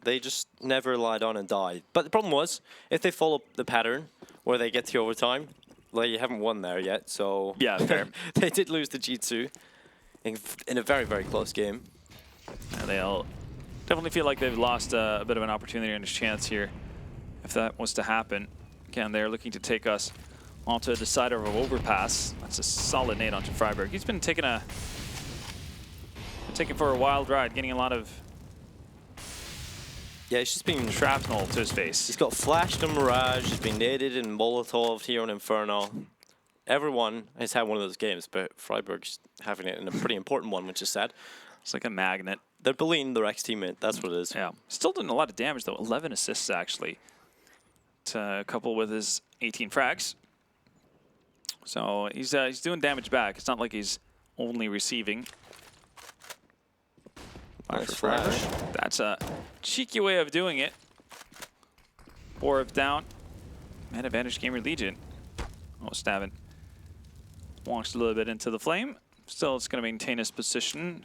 [SPEAKER 1] They just never lied on and died. But the problem was, if they follow the pattern where they get to overtime, well, you haven't won there yet, so
[SPEAKER 2] Yeah, fair.
[SPEAKER 1] they did lose to G2 in a very, very close game.
[SPEAKER 2] And they'll definitely feel like they've lost a bit of an opportunity and a chance here if that was to happen. Again, they're looking to take us onto a decider of an overpass. That's a solid nade onto Freiburg. He's been taking for a wild ride, getting a lot of
[SPEAKER 1] He's just been
[SPEAKER 2] shrapnel to his face.
[SPEAKER 1] He's got flashed in Mirage, he's been naded and Molotov here on Inferno. Everyone has had one of those games, but Freiburg's having it in a pretty important one, which is sad.
[SPEAKER 2] It's like a magnet.
[SPEAKER 1] They're bullying their ex-teammate, that's what it is.
[SPEAKER 2] Yeah. Still doing a lot of damage, though. 11 assists, actually, to couple with his 18 frags. So he's doing damage back. It's not like he's only receiving.
[SPEAKER 1] Nice flash.
[SPEAKER 2] That's a cheeky way of doing it. Borup down. Man advantage GamerLegion. Oh, Stavin walks a little bit into the flame. Still, it's going to maintain his position.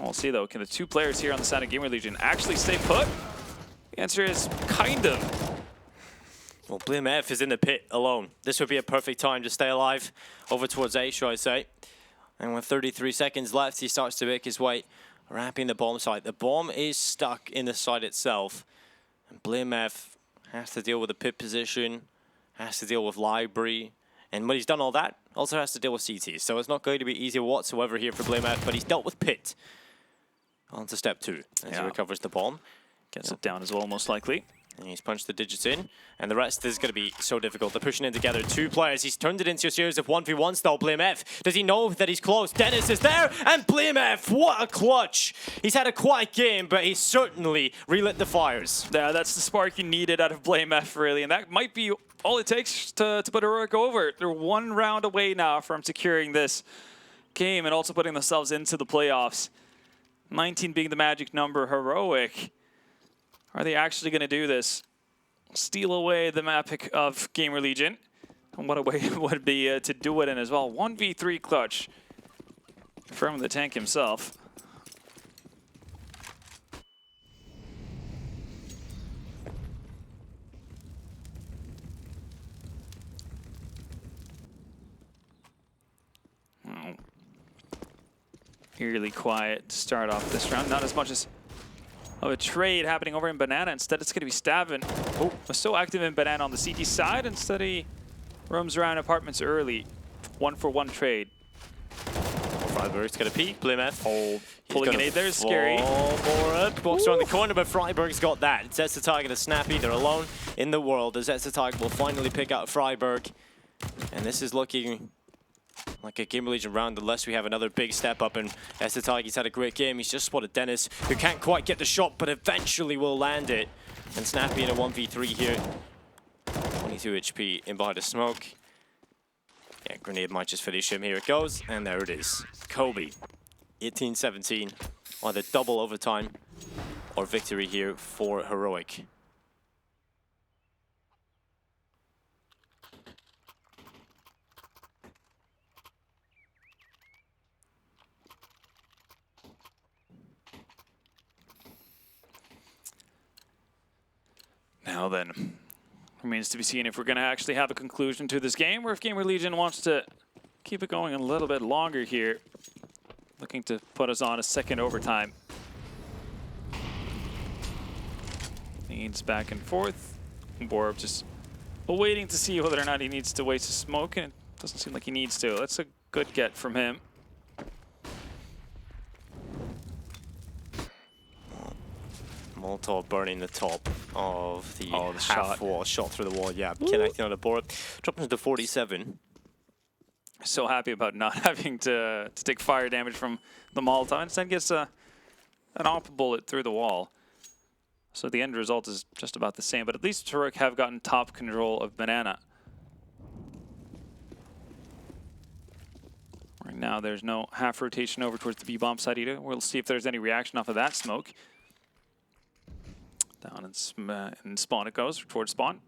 [SPEAKER 2] We'll see, though. Can the two players here on the side of GamerLegion actually stay put? The answer is kind of.
[SPEAKER 1] Well, BlimmF is in the pit alone. This would be a perfect time to stay alive over towards A, shall I say. And with 33 seconds left, he starts to make his way, wrapping the bomb site. The bomb is stuck in the site itself. And BlimmF has to deal with the pit position, has to deal with library. And when he's done all that, also has to deal with CT. So it's not going to be easy whatsoever here for BlimmF, but he's dealt with pit. On to step 2 as he recovers the bomb.
[SPEAKER 2] Gets it down as well, most likely.
[SPEAKER 1] And he's punched the digits in, and the rest is going to be so difficult. They're pushing in together. Two players. He's turned it into a series of 1v1s though, BlimmF. Does he know that he's close? Dennis is there, and BlimmF, what a clutch. He's had a quiet game, but he's certainly relit the fires.
[SPEAKER 2] Yeah, that's the spark you needed out of BlimmF, really, and that might be all it takes to put Heroic over. They're one round away now from securing this game and also putting themselves into the playoffs. 19 being the magic number. Heroic, are they actually going to do this? Steal away the map pick of GamerLegion. And what a way it would be to do it in as well. 1v3 clutch from the tank himself. Eerily quiet to start off this round. Not as much as of a trade happening over in Banana. Instead, it's going to be Stavin. Oh, was so active in Banana on the CT side. Instead, he roams around apartments early. 1-for-1 trade.
[SPEAKER 1] Freiburg's going to peek. BlimmF.
[SPEAKER 2] Oh, pulling an aid there is scary.
[SPEAKER 1] Walks around the corner, but Freiburg's got that. It sets the target as Snappy. They're alone in the world. As the target will finally pick out Freiburg. And this is looking like a GamerLegion round, unless we have another big step up. And Estetaghi's had a great game. He's just spotted Dennis, who can't quite get the shot, but eventually will land it. And Snappy in a 1v3 here. 22 HP in behind the smoke. Yeah, grenade might just finish him. Here it goes, and there it is. Kobe, 18-17. Either double overtime or victory here for Heroic.
[SPEAKER 2] Now then, remains to be seen if we're going to actually have a conclusion to this game, or if GamerLegion wants to keep it going a little bit longer here, looking to put us on a second overtime. Needs back and forth. Borb just waiting to see whether or not he needs to waste a smoke, and it doesn't seem like he needs to. That's a good get from him.
[SPEAKER 1] Molotov burning the top of the, half
[SPEAKER 2] shot.
[SPEAKER 1] wall, shot through the wall, yeah, connecting on the board. Dropping to 47.
[SPEAKER 2] So happy about not having to take fire damage from the Molotov. Instead gets an op bullet through the wall. So the end result is just about the same, but at least Heroic have gotten top control of Banana. Right now there's no half rotation over towards the B-bomb side either. We'll see if there's any reaction off of that smoke. Down in spawn it goes, towards spawn.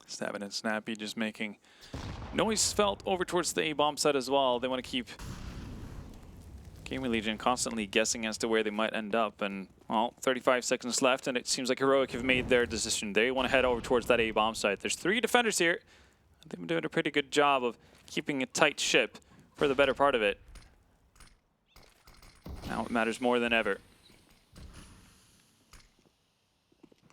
[SPEAKER 2] Stavin and Snappy just making noise felt over towards the A-bomb side as well. They want to keep GamerLegion constantly guessing as to where they might end up. And, well, 35 seconds left, and it seems like Heroic have made their decision. They want to head over towards that A-bomb site. There's 3 defenders here. They've been doing a pretty good job of keeping a tight ship for the better part of it. Now it matters more than ever.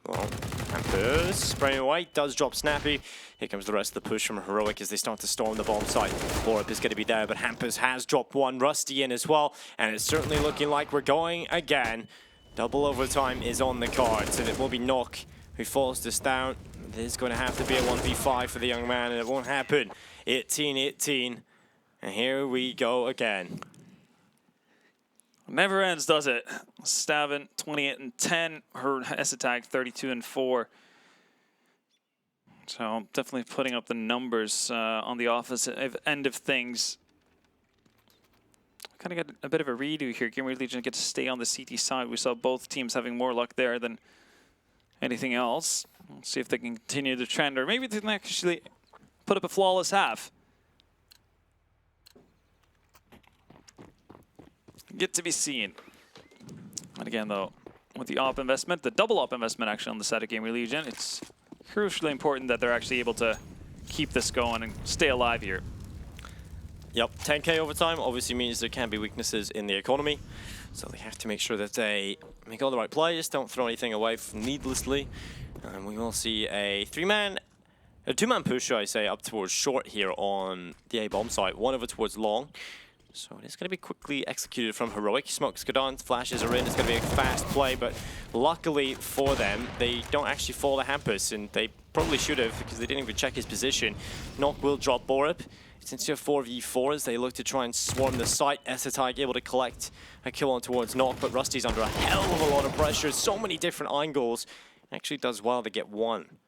[SPEAKER 1] Well, Hampus spraying away, does drop Snappy. Here comes the rest of the push from Heroic as they start to storm the bomb site. Borup is going to be there, but Hampus has dropped one. Rusty in as well, and it's certainly looking like we're going again. Double overtime is on the cards, and it will be Nock who falls this down. There's going to have to be a 1v5 for the young man, and it won't happen. 18-18. And here we go again.
[SPEAKER 2] Never ends, does it? Stavin 28-10. Her Essetag 32-4. So definitely putting up the numbers on the offensive end of things. Kind of got a bit of a redo here. GamerLegion get to stay on the CT side. We saw both teams having more luck there than anything else. We'll see if they can continue the trend, or maybe they can actually put up a flawless half. Yet to be seen. And again, though, with the op investment, the double op investment actually on the side of GamerLegion, it's crucially important that they're actually able to keep this going and stay alive here.
[SPEAKER 1] Yep, 10k overtime obviously means there can be weaknesses in the economy, so they have to make sure that they make all the right plays, don't throw anything away needlessly. And we will see a two-man push, I say, up towards short here on the A-bomb site. One over towards long. So it is going to be quickly executed from Heroic. Smokes go down, flashes are in. It's going to be a fast play, but luckily for them, they don't actually fall to Hampus, and they probably should have because they didn't even check his position. Nok will drop Borup. It's into a 4v4 as they look to try and swarm the site. Esatag able to collect a kill on towards Nok, but Rusty's under a hell of a lot of pressure. So many different angles. Actually does well to get one.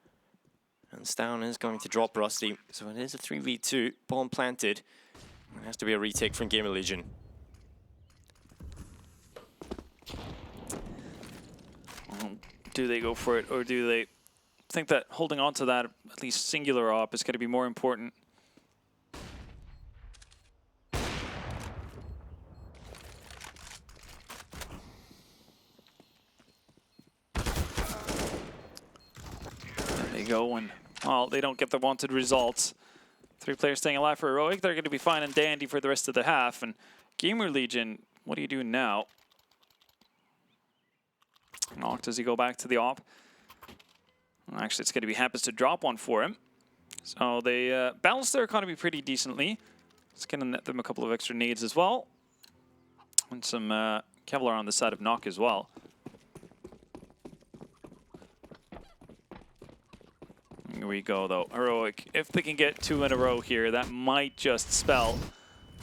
[SPEAKER 1] And Stown is going to drop Rusty. So it is a 3v2, bomb planted. It has to be a retake from GamerLegion.
[SPEAKER 2] Do they go for it, or do they think that holding on to that, at least singular op, is going to be more important? There they go, and well, they don't get the wanted results. 3 players staying alive for Heroic. They're going to be fine and dandy for the rest of the half. And GamerLegion, what are you doing now? Nok, does he go back to the op? Well, actually, it's going to be Hampus to drop one for him. So they balance their economy pretty decently. It's going to net them a couple of extra nades as well. And some Kevlar on the side of Nok as well. Here we go, though. Heroic, if they can get 2 in a row here, that might just spell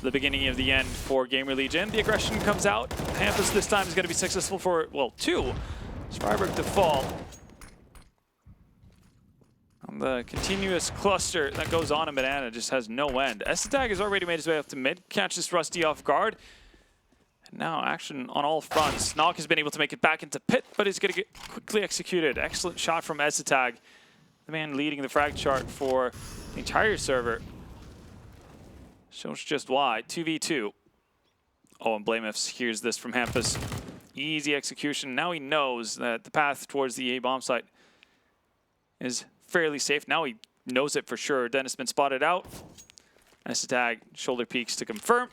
[SPEAKER 2] the beginning of the end for GamerLegion. The aggression comes out. Hampus this time is going to be successful for, well, 2. Freiburg to fall. And the continuous cluster that goes on in Banana just has no end. Esatag has already made his way up to mid, catches Rusty off guard. And now action on all fronts. Nok has been able to make it back into pit, but is going to get quickly executed. Excellent shot from Esatag, the man leading the frag chart for the entire server. Shows just why. 2v2. Oh, and Blamefs hears this from Hampus. Easy execution. Now he knows that the path towards the A-bomb site is fairly safe. Now he knows it for sure. Dennis has been spotted out. Esatag shoulder peeks to confirm.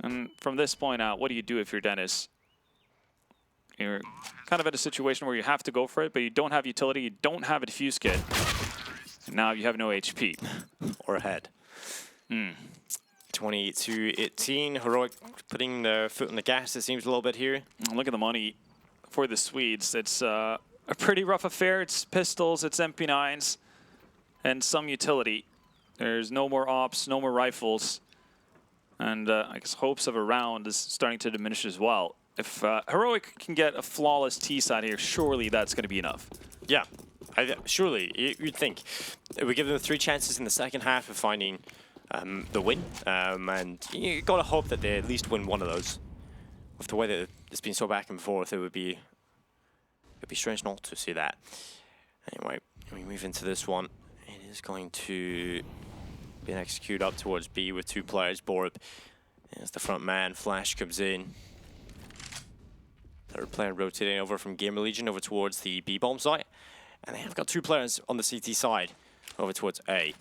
[SPEAKER 2] And from this point out, what do you do if you're Dennis? You're kind of in a situation where you have to go for it, but you don't have utility, you don't have a defuse kit. And now you have no HP.
[SPEAKER 1] Or a head. 20-18. Heroic putting their foot on the gas, it seems, a little bit here.
[SPEAKER 2] Look at the money for the Swedes. It's a pretty rough affair. It's pistols, it's MP9s, and some utility. There's no more ops, no more rifles. And I guess hopes of a round is starting to diminish as well. If Heroic can get a flawless T-side here, surely that's going to be enough.
[SPEAKER 1] Yeah, surely. You'd think. We give them 3 chances in the second half of finding the win. And you got to hope that they at least win one of those. With the way that it's been so back and forth, it'd be strange not to see that. Anyway, we move into this one. It is going to be an execute up towards B with 2 players. Borup is the front man. Flash comes in. 3rd player rotating over from GamerLegion over towards the B-bomb site. And they have got 2 players on the CT side over towards A.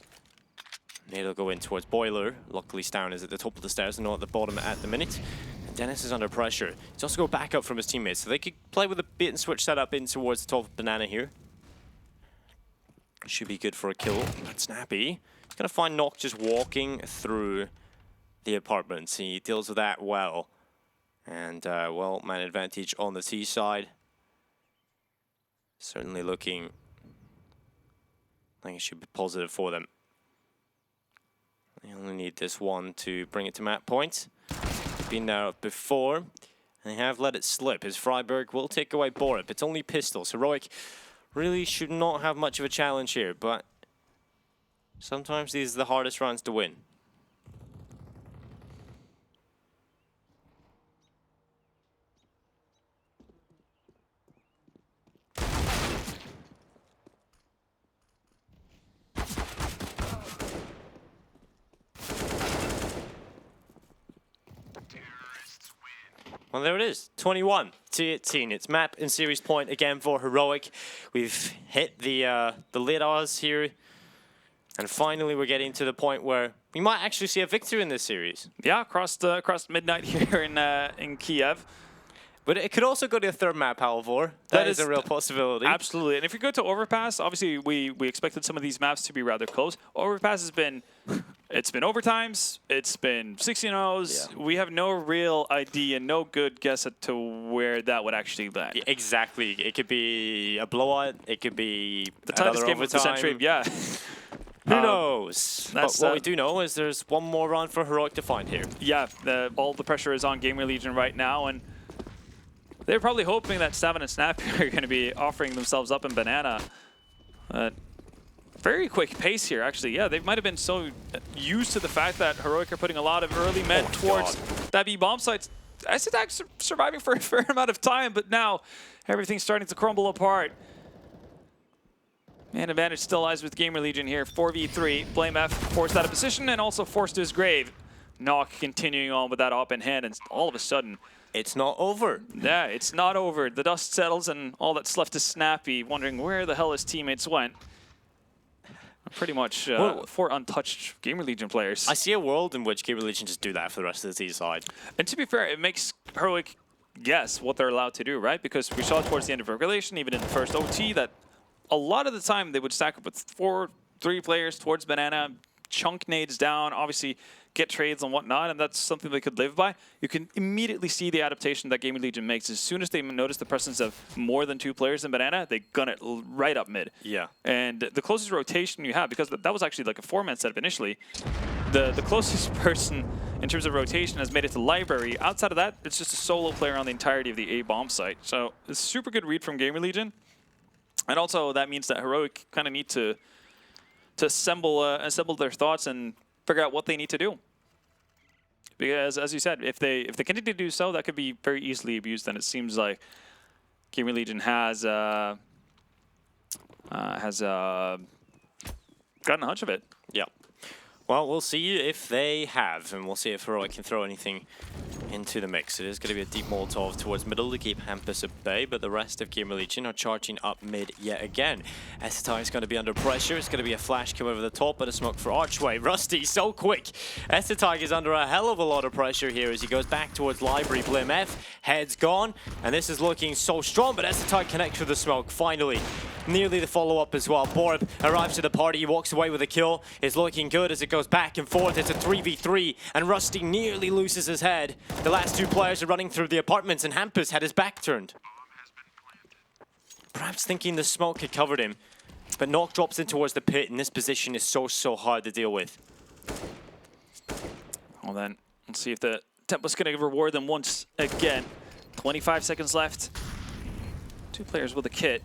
[SPEAKER 1] Nade'll go in towards Boiler. Luckily, Stown is at the top of the stairs and not at the bottom at the minute. And Dennis is under pressure. He's also got backup from his teammates, so they could play with a bait and switch setup in towards the top of Banana here. Should be good for a kill. But Snappy is going to find Nok just walking through the apartments. He deals with that well. And, well, man advantage on the T side. Certainly looking like it should be positive for them. They only need this one to bring it to map point. Been there before, and they have let it slip, as Freiburg will take away Borup. It's only pistols. Heroic really should not have much of a challenge here, but sometimes these are the hardest rounds to win. Well, there it is. 21-18. It's map and series point again for Heroic. We've hit the late hours here. And finally, we're getting to the point where we might actually see a victory in this series.
[SPEAKER 2] Yeah, across midnight here in Kiev.
[SPEAKER 1] But it could also go to a third map, however. That is a real possibility.
[SPEAKER 2] Absolutely. And if you go to Overpass, obviously we expected some of these maps to be rather close. Overpass has been, it's been overtimes, it's been 16-0s. Yeah. We have no real idea, no good guess as to where that would actually land.
[SPEAKER 1] Yeah, exactly. It could be a blowout. It could be
[SPEAKER 2] the tightest game of the century. Yeah.
[SPEAKER 1] Who knows? But what we do know is there's one more round for Heroic to find here.
[SPEAKER 2] Yeah, all the pressure is on GamerLegion right now, and they're probably hoping that Stavin and Snappy are going to be offering themselves up in Banana. Very quick pace here, actually. Yeah, they might have been so used to the fact that Heroic are putting a lot of early men towards that B bomb sites. SATAC's surviving for a fair amount of time, but now everything's starting to crumble apart. Man advantage still lies with GamerLegion here. 4v3. Blame F forced out of position and also forced to his grave. Knock continuing on with that op in hand, and all of a sudden,
[SPEAKER 1] it's not over.
[SPEAKER 2] Yeah, it's not over. The dust settles, and all that's left is Snappy, wondering where the hell his teammates went. Pretty much 4 untouched GamerLegion players.
[SPEAKER 1] I see a world in which GamerLegion just do that for the rest of the T side.
[SPEAKER 2] And to be fair, it makes Heroic guess what they're allowed to do, right? Because we saw towards the end of regulation, even in the first OT, that a lot of the time they would stack up with 3 players towards Banana, chunk nades down, obviously get trades and whatnot, and that's something they could live by. You can immediately see the adaptation that GamerLegion makes. As soon as they notice the presence of more than 2 players in Banana, they gun it right up mid.
[SPEAKER 1] Yeah.
[SPEAKER 2] And the closest rotation you have, because that was actually like a 4-man setup initially, the closest person in terms of rotation has made it to Library. Outside of that, it's just a solo player on the entirety of the A bomb site. So it's a super good read from GamerLegion. And also that means that Heroic kind of need to assemble their thoughts and figure out what they need to do. Because as you said, if they continue to do so, that could be very easily abused. And it seems like GamerLegion has gotten a hunch of it.
[SPEAKER 1] Yeah. Well, we'll see if they have, and we'll see if Heroic can throw anything into the mix. It is going to be a deep Molotov towards middle to keep Hampus at bay, but the rest of GamerLegion are charging up mid yet again. Essetai is going to be under pressure. It's going to be a flash come over the top, but a smoke for Archway. Rusty, so quick. Essetai is under a hell of a lot of pressure here as he goes back towards Library. Blim F, head's gone, and this is looking so strong, but Essetai connects with the smoke, finally. Nearly the follow-up as well. Borb arrives to the party, he walks away with a kill. It's looking good as it goes back and forth. It's a 3v3, and Rusty nearly loses his head. The last 2 players are running through the apartments, and Hampus had his back turned. Perhaps thinking the smoke had covered him, but Knock drops in towards the pit, and this position is so hard to deal with.
[SPEAKER 2] Well then, let's see if the Templa's going to reward them once again. 25 seconds left. 2 players with a kit.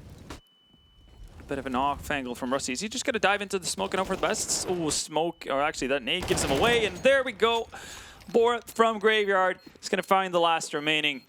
[SPEAKER 2] Bit of an off angle from Rusty. Is he just going to dive into the smoke and hope for the best? Oh, smoke, or actually that nade gives him away, and there we go. Borat from Graveyard is going to find the last remaining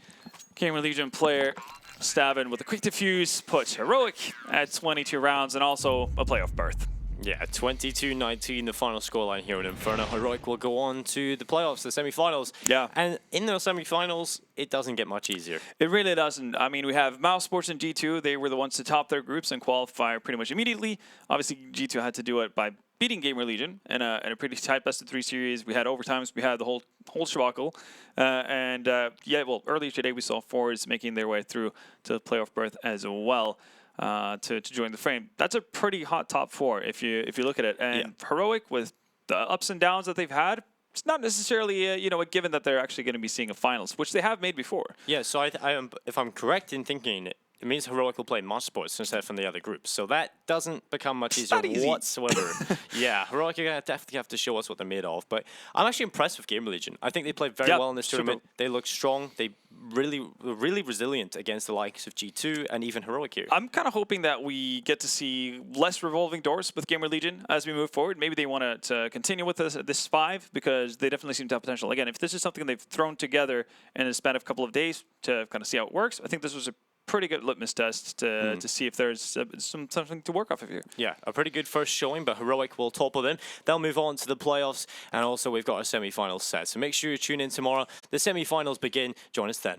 [SPEAKER 2] GamerLegion player. Stavin with a quick defuse puts Heroic at 22 rounds and also a playoff berth.
[SPEAKER 1] Yeah, 22-19, the final scoreline here in Inferno. Heroic will go on to the playoffs, the semifinals.
[SPEAKER 2] Yeah.
[SPEAKER 1] And in those semifinals, it doesn't get much easier.
[SPEAKER 2] It really doesn't. I mean, we have Mouse Sports and G2. They were the ones to top their groups and qualify pretty much immediately. Obviously, G2 had to do it by beating GamerLegion in a pretty tight best-of-3 series. We had overtimes. We had the whole shabacle. Yeah, well, earlier today we saw Forwards making their way through to the playoff berth as well. To join the frame. That's a pretty hot top 4 if you look at it. And Heroic, with the ups and downs that they've had, it's not necessarily a given that they're actually going to be seeing a finals, which they have made before.
[SPEAKER 1] Yeah, so if I'm correct in thinking it means Heroic will play Mouse Sports instead from the other groups. So that doesn't become much easier whatsoever. Yeah, Heroic are going to definitely have to show us what they're made of. But I'm actually impressed with GamerLegion. I think they played very well in this tournament. They look strong. They really resilient against the likes of G2 and even Heroic here.
[SPEAKER 2] I'm kind of hoping that we get to see less revolving doors with GamerLegion as we move forward. Maybe they want to continue with this 5 because they definitely seem to have potential. Again, if this is something they've thrown together in a span of a couple of days to kind of see how it works, I think this was a pretty good litmus test to see if there's something to work off of here.
[SPEAKER 1] Yeah, a pretty good first showing, but Heroic will topple them. They'll move on to the playoffs, and also we've got a semi-finals set. So make sure you tune in tomorrow. The semi-finals begin. Join us then.